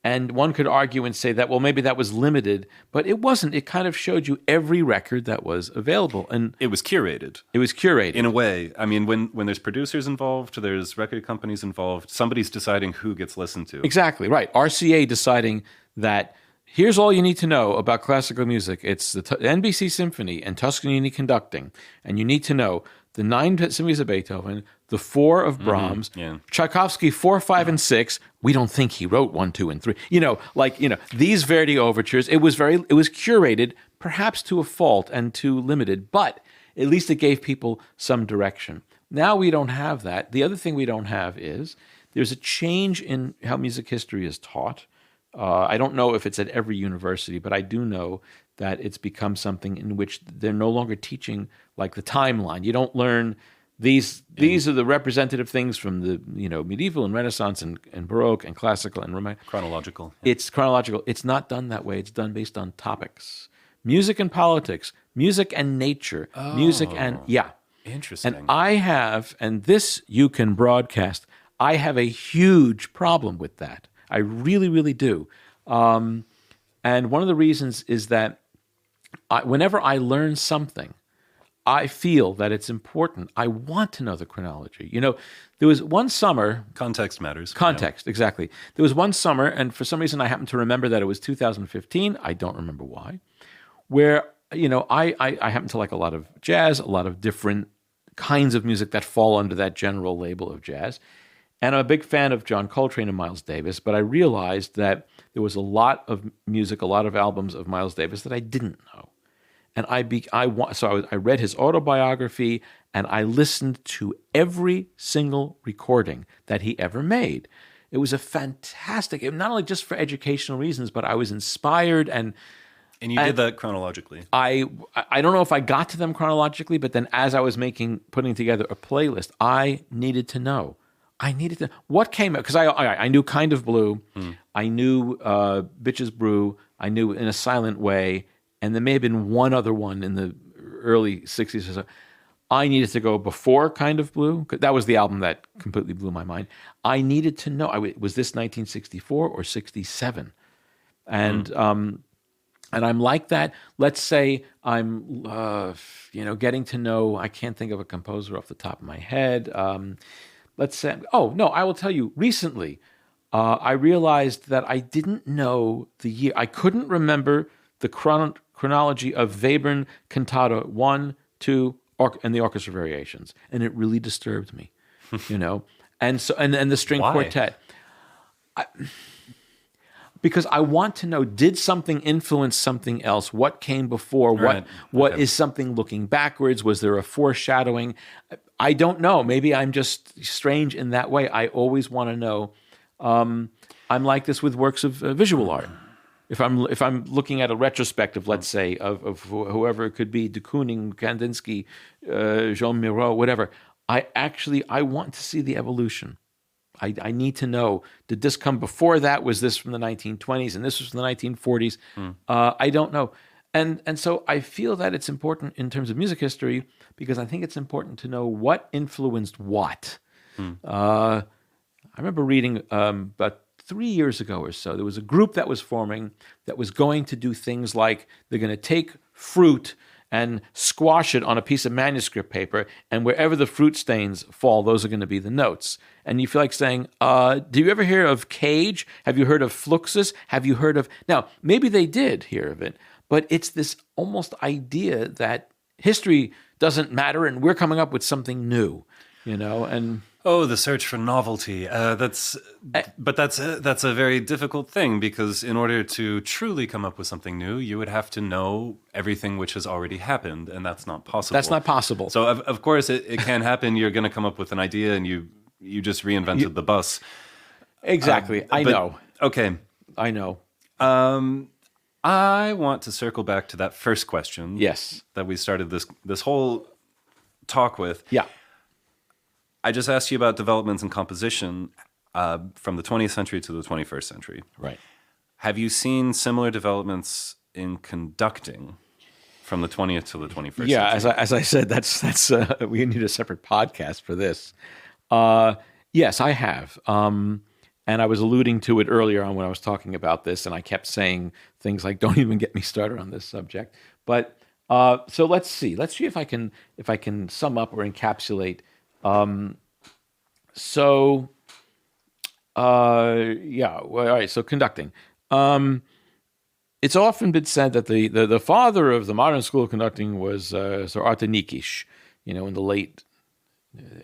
and one could argue and say that, well, maybe that was limited, but it wasn't. It kind of showed you every record that was available, and it was curated. It was curated in a way. I mean, when there's producers involved, there's record companies involved. Somebody's deciding who gets listened to. Exactly right. RCA deciding that. Here's all you need to know about classical music. It's the NBC Symphony and Toscanini conducting, and you need to know the 9 symphonies of Beethoven, the 4 of Brahms, Tchaikovsky 4, 5, and 6. We don't think he wrote 1, 2, and 3. These Verdi overtures. It was curated, perhaps to a fault and too limited, but at least it gave people some direction. Now we don't have that. The other thing we don't have is there's a change in how music history is taught. I don't know if it's at every university, but I do know that it's become something in which they're no longer teaching like the timeline. You don't learn these are the representative things from the medieval and Renaissance and Baroque and classical and Romantic. Chronological. Yeah. It's chronological. It's not done that way. It's done based on topics. Music and politics, music and nature, music and Interesting. And I have, and this you can broadcast, I have a huge problem with that. I really, really do. And one of the reasons is that whenever I learn something, I feel that it's important. I want to know the chronology. There was one summer... Context matters. Context, exactly. There was one summer, and for some reason I happen to remember that it was 2015. I don't remember why. Where, I happen to like a lot of jazz, a lot of different kinds of music that fall under that general label of jazz. And I'm a big fan of John Coltrane and Miles Davis, but I realized that there was a lot of music, a lot of albums of Miles Davis that I didn't know. And I read his autobiography, and I listened to every single recording that he ever made. It was a fantastic, not only just for educational reasons, but I was inspired and you did that chronologically. I don't know if I got to them chronologically, but then as I was putting together a playlist, I needed to know. What came out, because I knew Kind of Blue, I knew Bitches Brew, I knew In a Silent Way, and there may have been one other one in the early 60s or so. I needed to go before Kind of Blue. That was the album that completely blew my mind. I needed to know, was this 1964 or 67? And I'm like that. Let's say I'm, getting to know, I can't think of a composer off the top of my head. Let's say, I will tell you, recently, I realized that I didn't know the year. I couldn't remember the chronology of Webern Cantata 1, 2, and the orchestra variations. And it really disturbed me, And so, and the string quartet. Because I want to know, did something influence something else? What came before? Right. What is something looking backwards? Was there a foreshadowing? I don't know. Maybe I'm just strange in that way. I always want to know. I'm like this with works of visual art. If I'm looking at a retrospective, let's say, of whoever it could be, de Kooning, Kandinsky, Jean Miro, whatever, I want to see the evolution. I need to know, did this come before that? Was this from the 1920s and this was from the 1940s? I don't know. And so I feel that it's important in terms of music history because I think it's important to know what influenced what. I remember reading about 3 years ago or so, there was a group that was forming that was going to do things like they're going to take fruit and squash it on a piece of manuscript paper, and wherever the fruit stains fall, those are going to be the notes. And you feel like saying, do you ever hear of Cage? Have you heard of Fluxus? Have you heard of... Now, maybe they did hear of it, but it's this almost idea that history doesn't matter and we're coming up with something new, and... Oh, the search for novelty. That's a very difficult thing because in order to truly come up with something new, you would have to know everything which has already happened, and that's not possible. That's not possible. So of course it can happen. You're going to come up with an idea, and you just reinvented the bus. Exactly. I know. Okay. I know. I want to circle back to that first question. Yes. That we started this whole talk with. Yeah. I just asked you about developments in composition from the 20th century to the 21st century. Right. Have you seen similar developments in conducting? from the 20th to the 21st Yeah, century. as I said, that's we need a separate podcast for this. Yes, I have. And I was alluding to it earlier on when I was talking about this, and I kept saying things like, "Don't even get me started on this subject." But so let's see. Let's see if I can sum up or encapsulate. Yeah. Well, all right. So conducting. It's often been said that the father of the modern school of conducting was Sir Arthur Nikisch, in the late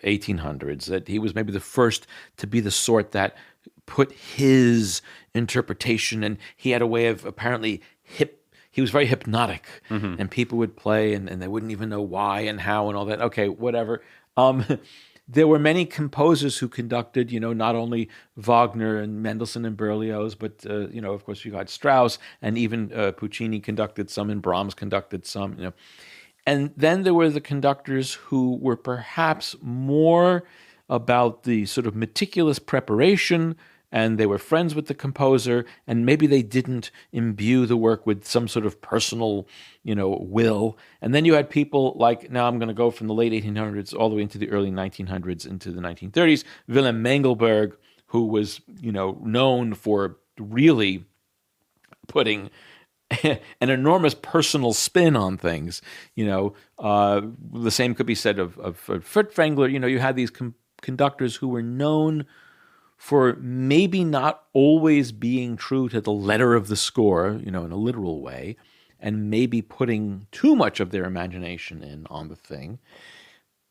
1800s, that he was maybe the first to be the sort that put his interpretation, and he had a way of apparently he was very hypnotic, and people would play and they wouldn't even know why and how and all that. Okay, whatever. There were many composers who conducted, not only Wagner and Mendelssohn and Berlioz, but, of course, you got Strauss, and even Puccini conducted some, and Brahms conducted some, And then there were the conductors who were perhaps more about the sort of meticulous preparation, and they were friends with the composer, and maybe they didn't imbue the work with some sort of personal, will. And then you had people like, now I'm going to go from the late 1800s all the way into the early 1900s, into the 1930s, Wilhelm Mengelberg, who was, known for really putting an enormous personal spin on things. The same could be said of Furtwängler. You had these conductors who were known for maybe not always being true to the letter of the score, in a literal way, and maybe putting too much of their imagination in on the thing.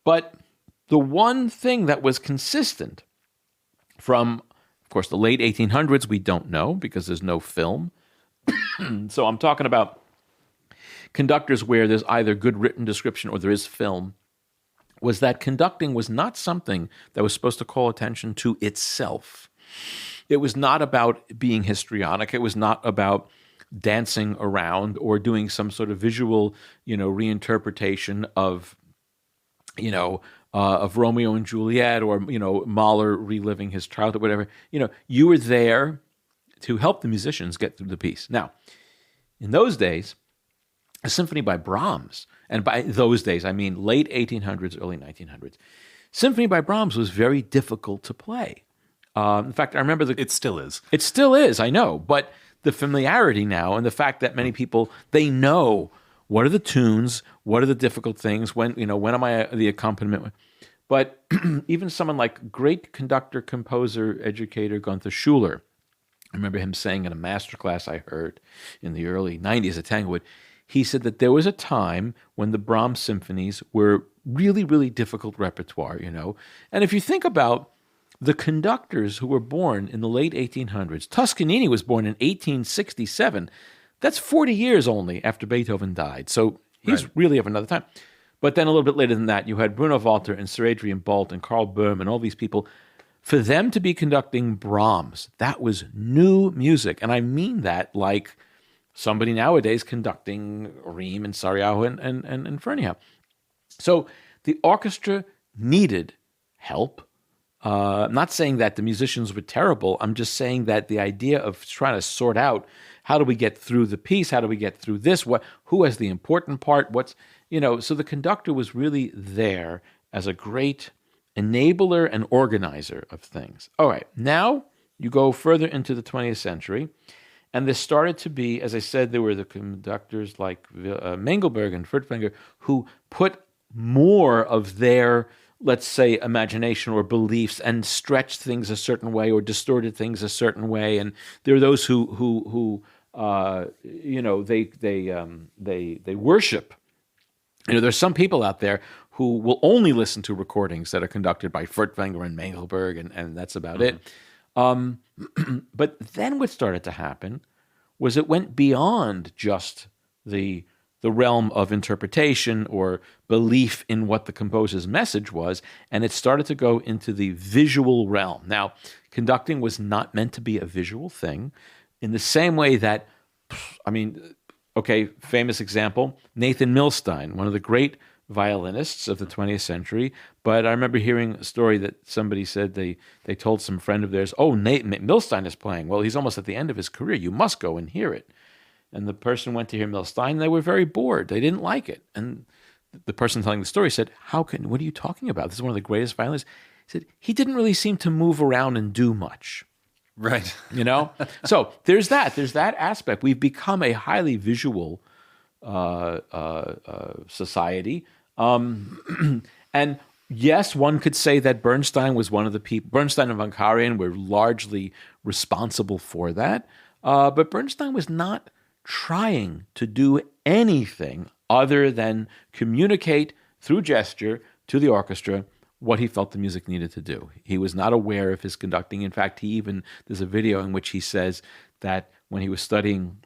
But the one thing that was consistent from, of course, the late 1800s, we don't know because there's no film. So I'm talking about conductors where there's either good written description or there is film, was that conducting was not something that was supposed to call attention to itself. It was not about being histrionic. It was not about dancing around or doing some sort of visual, reinterpretation of, of Romeo and Juliet, or, Mahler reliving his childhood, whatever. You were there to help the musicians get through the piece. Now, in those days, a symphony by Brahms, and by those days, I mean late 1800s, early 1900s, symphony by Brahms was very difficult to play. In fact, I remember It still is. It still is, I know. But the familiarity now, and the fact that many people, they know what are the tunes, what are the difficult things, when am I the accompaniment. But even someone like great conductor, composer, educator Gunther Schuller, I remember him saying in a master class I heard in the early 90s at Tanglewood, he said that there was a time when the Brahms symphonies were really, really difficult repertoire, And if you think about the conductors who were born in the late 1800s, Toscanini was born in 1867. That's 40 years only after Beethoven died. So he's really of another time. But then a little bit later than that, you had Bruno Walter and Sir Adrian Boult and Carl Böhm and all these people. For them to be conducting Brahms, that was new music. And I mean that like somebody nowadays conducting Riem and Sarajevo and Ferneyhough. So the orchestra needed help. I'm not saying that the musicians were terrible. I'm just saying that the idea of trying to sort out how do we get through the piece, how do we get through this, who has the important part, so the conductor was really there as a great enabler and organizer of things. All right, now you go further into the 20th century, and there started to be, as I said, there were the conductors like Mengelberg and Furtwängler who put more of their, let's say, imagination or beliefs and stretched things a certain way or distorted things a certain way. And there are those who they worship. There's some people out there who will only listen to recordings that are conducted by Furtwängler and Mengelberg, and that's about it. But then what started to happen was it went beyond just the realm of interpretation or belief in what the composer's message was, and it started to go into the visual realm. Now, conducting was not meant to be a visual thing in the same way that, famous example, Nathan Milstein, one of the great violinists of the 20th century. But I remember hearing a story that somebody said they told some friend of theirs, "Oh, Milstein is playing. Well, he's almost at the end of his career. You must go and hear it." And the person went to hear Milstein, and they were very bored. They didn't like it. And the person telling the story said, what are you talking about? This is one of the greatest violinists. He said, he didn't really seem to move around and do much. Right. So there's that aspect. We've become a highly visual society. And yes, one could say that Bernstein was one of the people. Bernstein and Von Karajan were largely responsible for that. But Bernstein was not trying to do anything other than communicate through gesture to the orchestra what he felt the music needed to do. He was not aware of his conducting. In fact, there's a video in which he says that when he was studying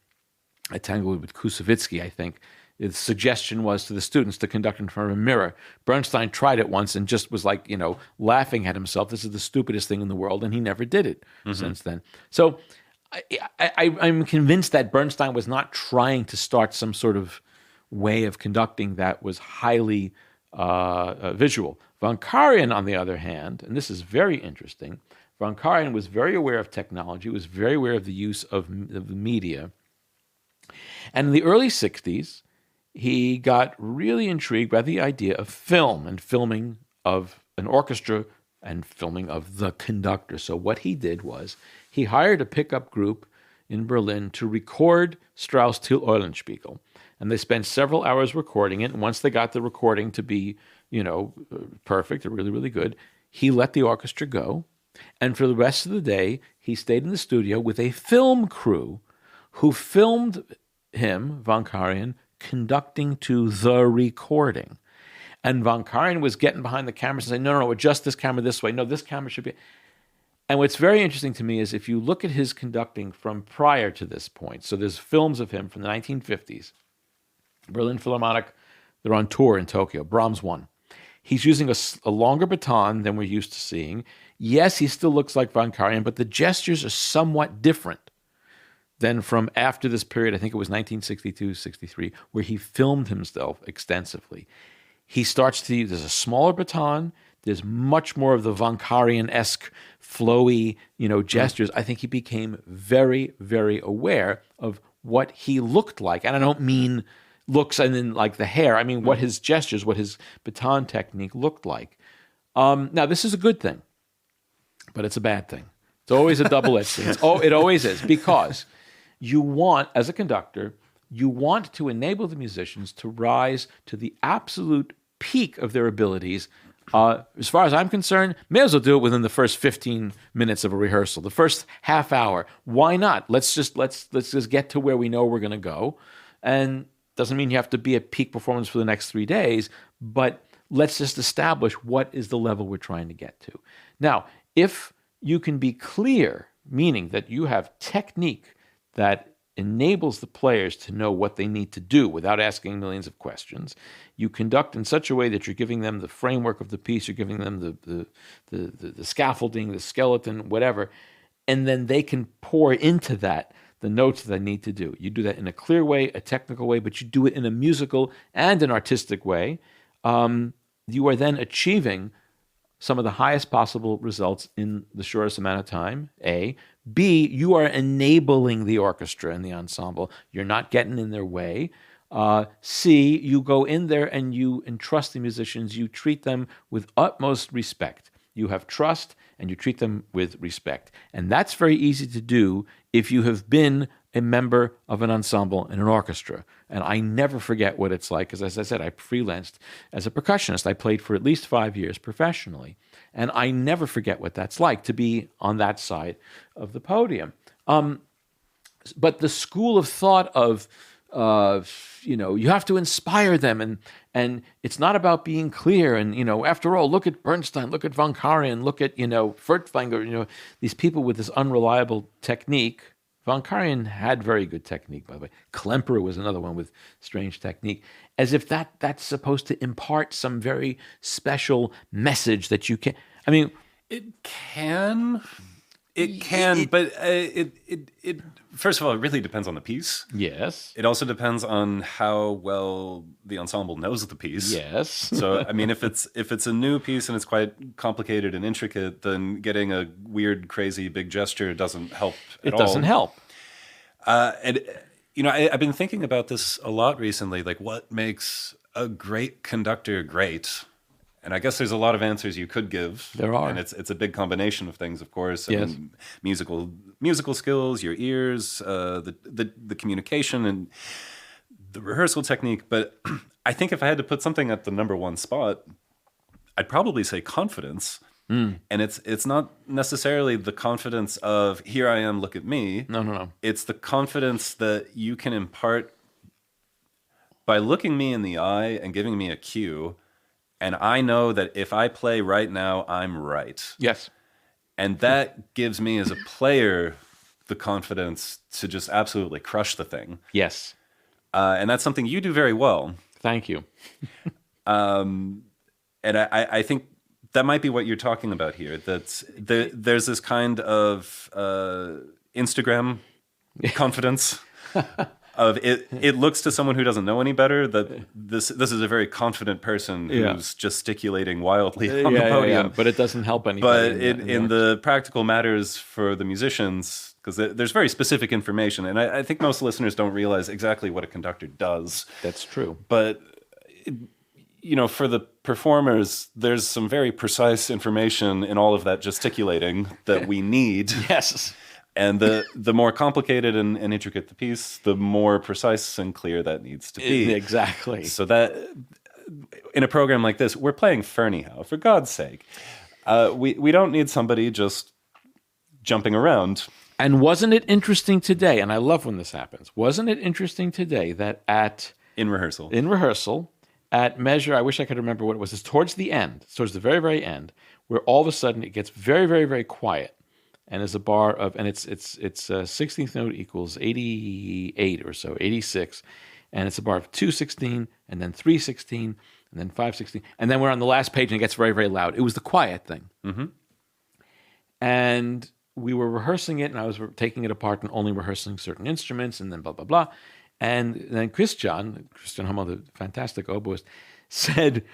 a tango with Kusevitsky, I think, the suggestion was to the students to conduct in front of a mirror. Bernstein tried it once and just was like, laughing at himself. This is the stupidest thing in the world, and he never did it since then. So I'm convinced that Bernstein was not trying to start some sort of way of conducting that was highly visual. Von Karajan, on the other hand, and this is very interesting, Von Karajan was very aware of technology, was very aware of the use of the media. And in the early 60s, he got really intrigued by the idea of film and filming of an orchestra and filming of the conductor. So what he did was he hired a pickup group in Berlin to record Strauss Till Eulenspiegel. And they spent several hours recording it. And once they got the recording to be, perfect or really, really good, he let the orchestra go. And for the rest of the day, he stayed in the studio with a film crew who filmed him, Von Karajan, conducting to the recording. And Von Karajan was getting behind the cameras and saying, no, adjust this camera this way. No, this camera should be... And what's very interesting to me is if you look at his conducting from prior to this point, so there's films of him from the 1950s, Berlin Philharmonic, they're on tour in Tokyo, Brahms 1. He's using a longer baton than we're used to seeing. Yes, he still looks like Von Karajan, but the gestures are somewhat different than from after this period, I think it was 1962, 63, where he filmed himself extensively. He starts to use, there's a smaller baton, there's much more of the Von Karajan-esque flowy, gestures. I think he became very, very aware of what he looked like. And I don't mean looks and then like the hair. I mean what his gestures, what his baton technique looked like. Now, this is a good thing, but it's a bad thing. It's always a double-edged thing. It always is, because you want, as a conductor, you want to enable the musicians to rise to the absolute peak of their abilities. As far as I'm concerned, may as well do it within the first 15 minutes of a rehearsal, the first half hour. Why not? Let's just get to where we know we're going to go. And doesn't mean you have to be at peak performance for the next 3 days, but let's just establish what is the level we're trying to get to. Now, if you can be clear, meaning that you have technique that enables the players to know what they need to do without asking millions of questions, you conduct in such a way that you're giving them the framework of the piece, you're giving them the scaffolding, the skeleton, whatever, and then they can pour into that the notes that they need to do. You do that in a clear way, a technical way, but you do it in a musical and an artistic way. You are then achieving some of the highest possible results in the shortest amount of time, A. B, you are enabling the orchestra and the ensemble. You're not getting in their way. C, you go in there and you entrust the musicians. You treat them with utmost respect. You have trust and you treat them with respect. And that's very easy to do if you have been a member of an ensemble and an orchestra. And I never forget what it's like, because as I said, I freelanced as a percussionist. I played for at least 5 years professionally. And I never forget what that's like to be on that side of the podium. But the school of thought of, you have to inspire them, and it's not about being clear. And, after all, look at Bernstein, look at Von Karajan, look at, Furtwängler, these people with this unreliable technique. Von Karajan had very good technique, by the way. Klemperer was another one with strange technique. As if that's supposed to impart some very special message that you can. I mean, it can, but it first of all, it really depends on the piece. Yes. It also depends on how well the ensemble knows the piece. Yes. So, I mean, if it's a new piece and it's quite complicated and intricate, then getting a weird, crazy, big gesture doesn't help at all. It doesn't help. And I've been thinking about this a lot recently, like what makes a great conductor great? And I guess there's a lot of answers you could give. There are. And it's a big combination of things, of course. Yes. And musical skills, your ears, the communication and the rehearsal technique. But I think if I had to put something at the number one spot, I'd probably say confidence. And it's not necessarily the confidence of, here I am, look at me. No. It's the confidence that you can impart by looking me in the eye and giving me a cue. And I know that if I play right now, I'm right. Yes. And that gives me as a player the confidence to just absolutely crush the thing. Yes. And that's something you do very well. Thank you. And I think that might be what you're talking about here. There's this kind of Instagram confidence of it. It looks to someone who doesn't know any better that this is a very confident person who's gesticulating wildly on the podium. Yeah. But it doesn't help anybody. But in the practical matters for the musicians, because there's very specific information, and I think most listeners don't realize exactly what a conductor does. That's true. But for the performers, there's some very precise information in all of that gesticulating that we need. Yes. And the more complicated and intricate the piece, the more precise and clear that needs to be. Exactly. So that in a program like this, we're playing Ferneyhough, for God's sake. We don't need somebody just jumping around. And wasn't it interesting today, and I love when this happens, wasn't it interesting today that In rehearsal, at measure, I wish I could remember what it was, it's towards the end, towards the very, very end, where all of a sudden it gets very, very, very quiet. And there's a bar of, and it's 16th note equals 88 or so, 86. And it's a bar of 2/16, and then 3/16, and then 5/16. And then we're on the last page and it gets very, very loud. It was the quiet thing. Mm-hmm. And we were rehearsing it, and I was taking it apart and only rehearsing certain instruments, and then blah, blah, blah. And then Christian Hummel, the fantastic oboist, said,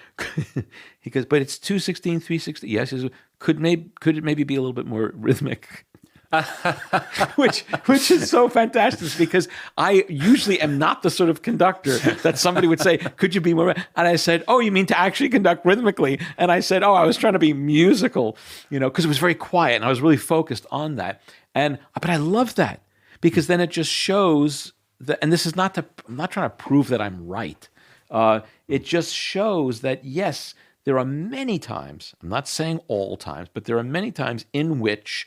he goes, but it's 2/16, 3/16. Yes, he says, could it maybe be a little bit more rhythmic? which is so fantastic, because I usually am not the sort of conductor that somebody would say, could you be more? And I said, oh, you mean to actually conduct rhythmically? And I said, oh, I was trying to be musical, because it was very quiet and I was really focused on that. But I love that, because then it just shows that, and this is I'm not trying to prove that I'm right. It just shows that, yes, there are many times, I'm not saying all times, but there are many times in which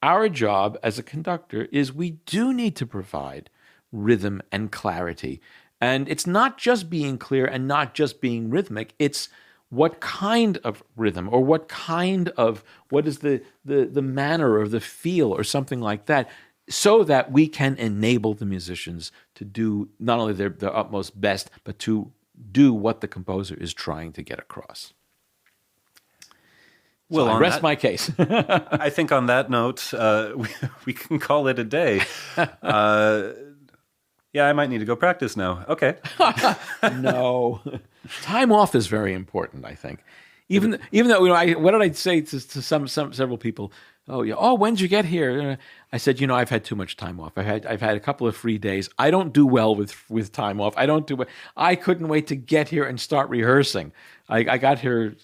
our job as a conductor is we do need to provide rhythm and clarity. And it's not just being clear and not just being rhythmic, it's what kind of rhythm, or what is the manner or the feel or something like that, so that we can enable the musicians to do not only their utmost best, but to do what the composer is trying to get across. Well, I rest my case. I think on that note, we can call it a day. Yeah, I might need to go practice now. Okay. No. Time off is very important, I think. Even though, what did I say to several people? When did you get here? I said, I've had too much time off. I've had a couple of free days. I don't do well with time off. I couldn't wait to get here and start rehearsing. I got here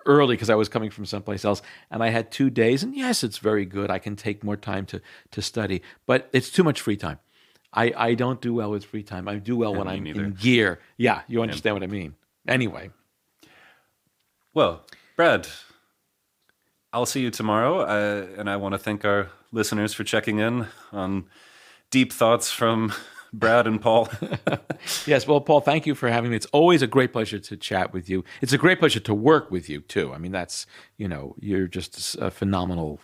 early because I was coming from someplace else, and I had 2 days. And yes, it's very good. I can take more time to study, but it's too much free time. I don't do well with free time. I do well when I'm in gear. Yeah, you understand what I mean. Anyway. Well, Brad, I'll see you tomorrow, and I want to thank our listeners for checking in on deep thoughts from Brad and Paul. Yes, well, Paul, thank you for having me. It's always a great pleasure to chat with you. It's a great pleasure to work with you, too. I mean, that's, you're just a phenomenal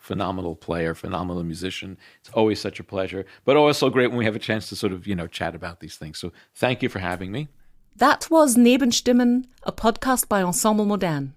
player, phenomenal musician. It's always such a pleasure, but also great when we have a chance to sort of, chat about these things. So thank you for having me. That was Nebenstimmen, a podcast by Ensemble Modern.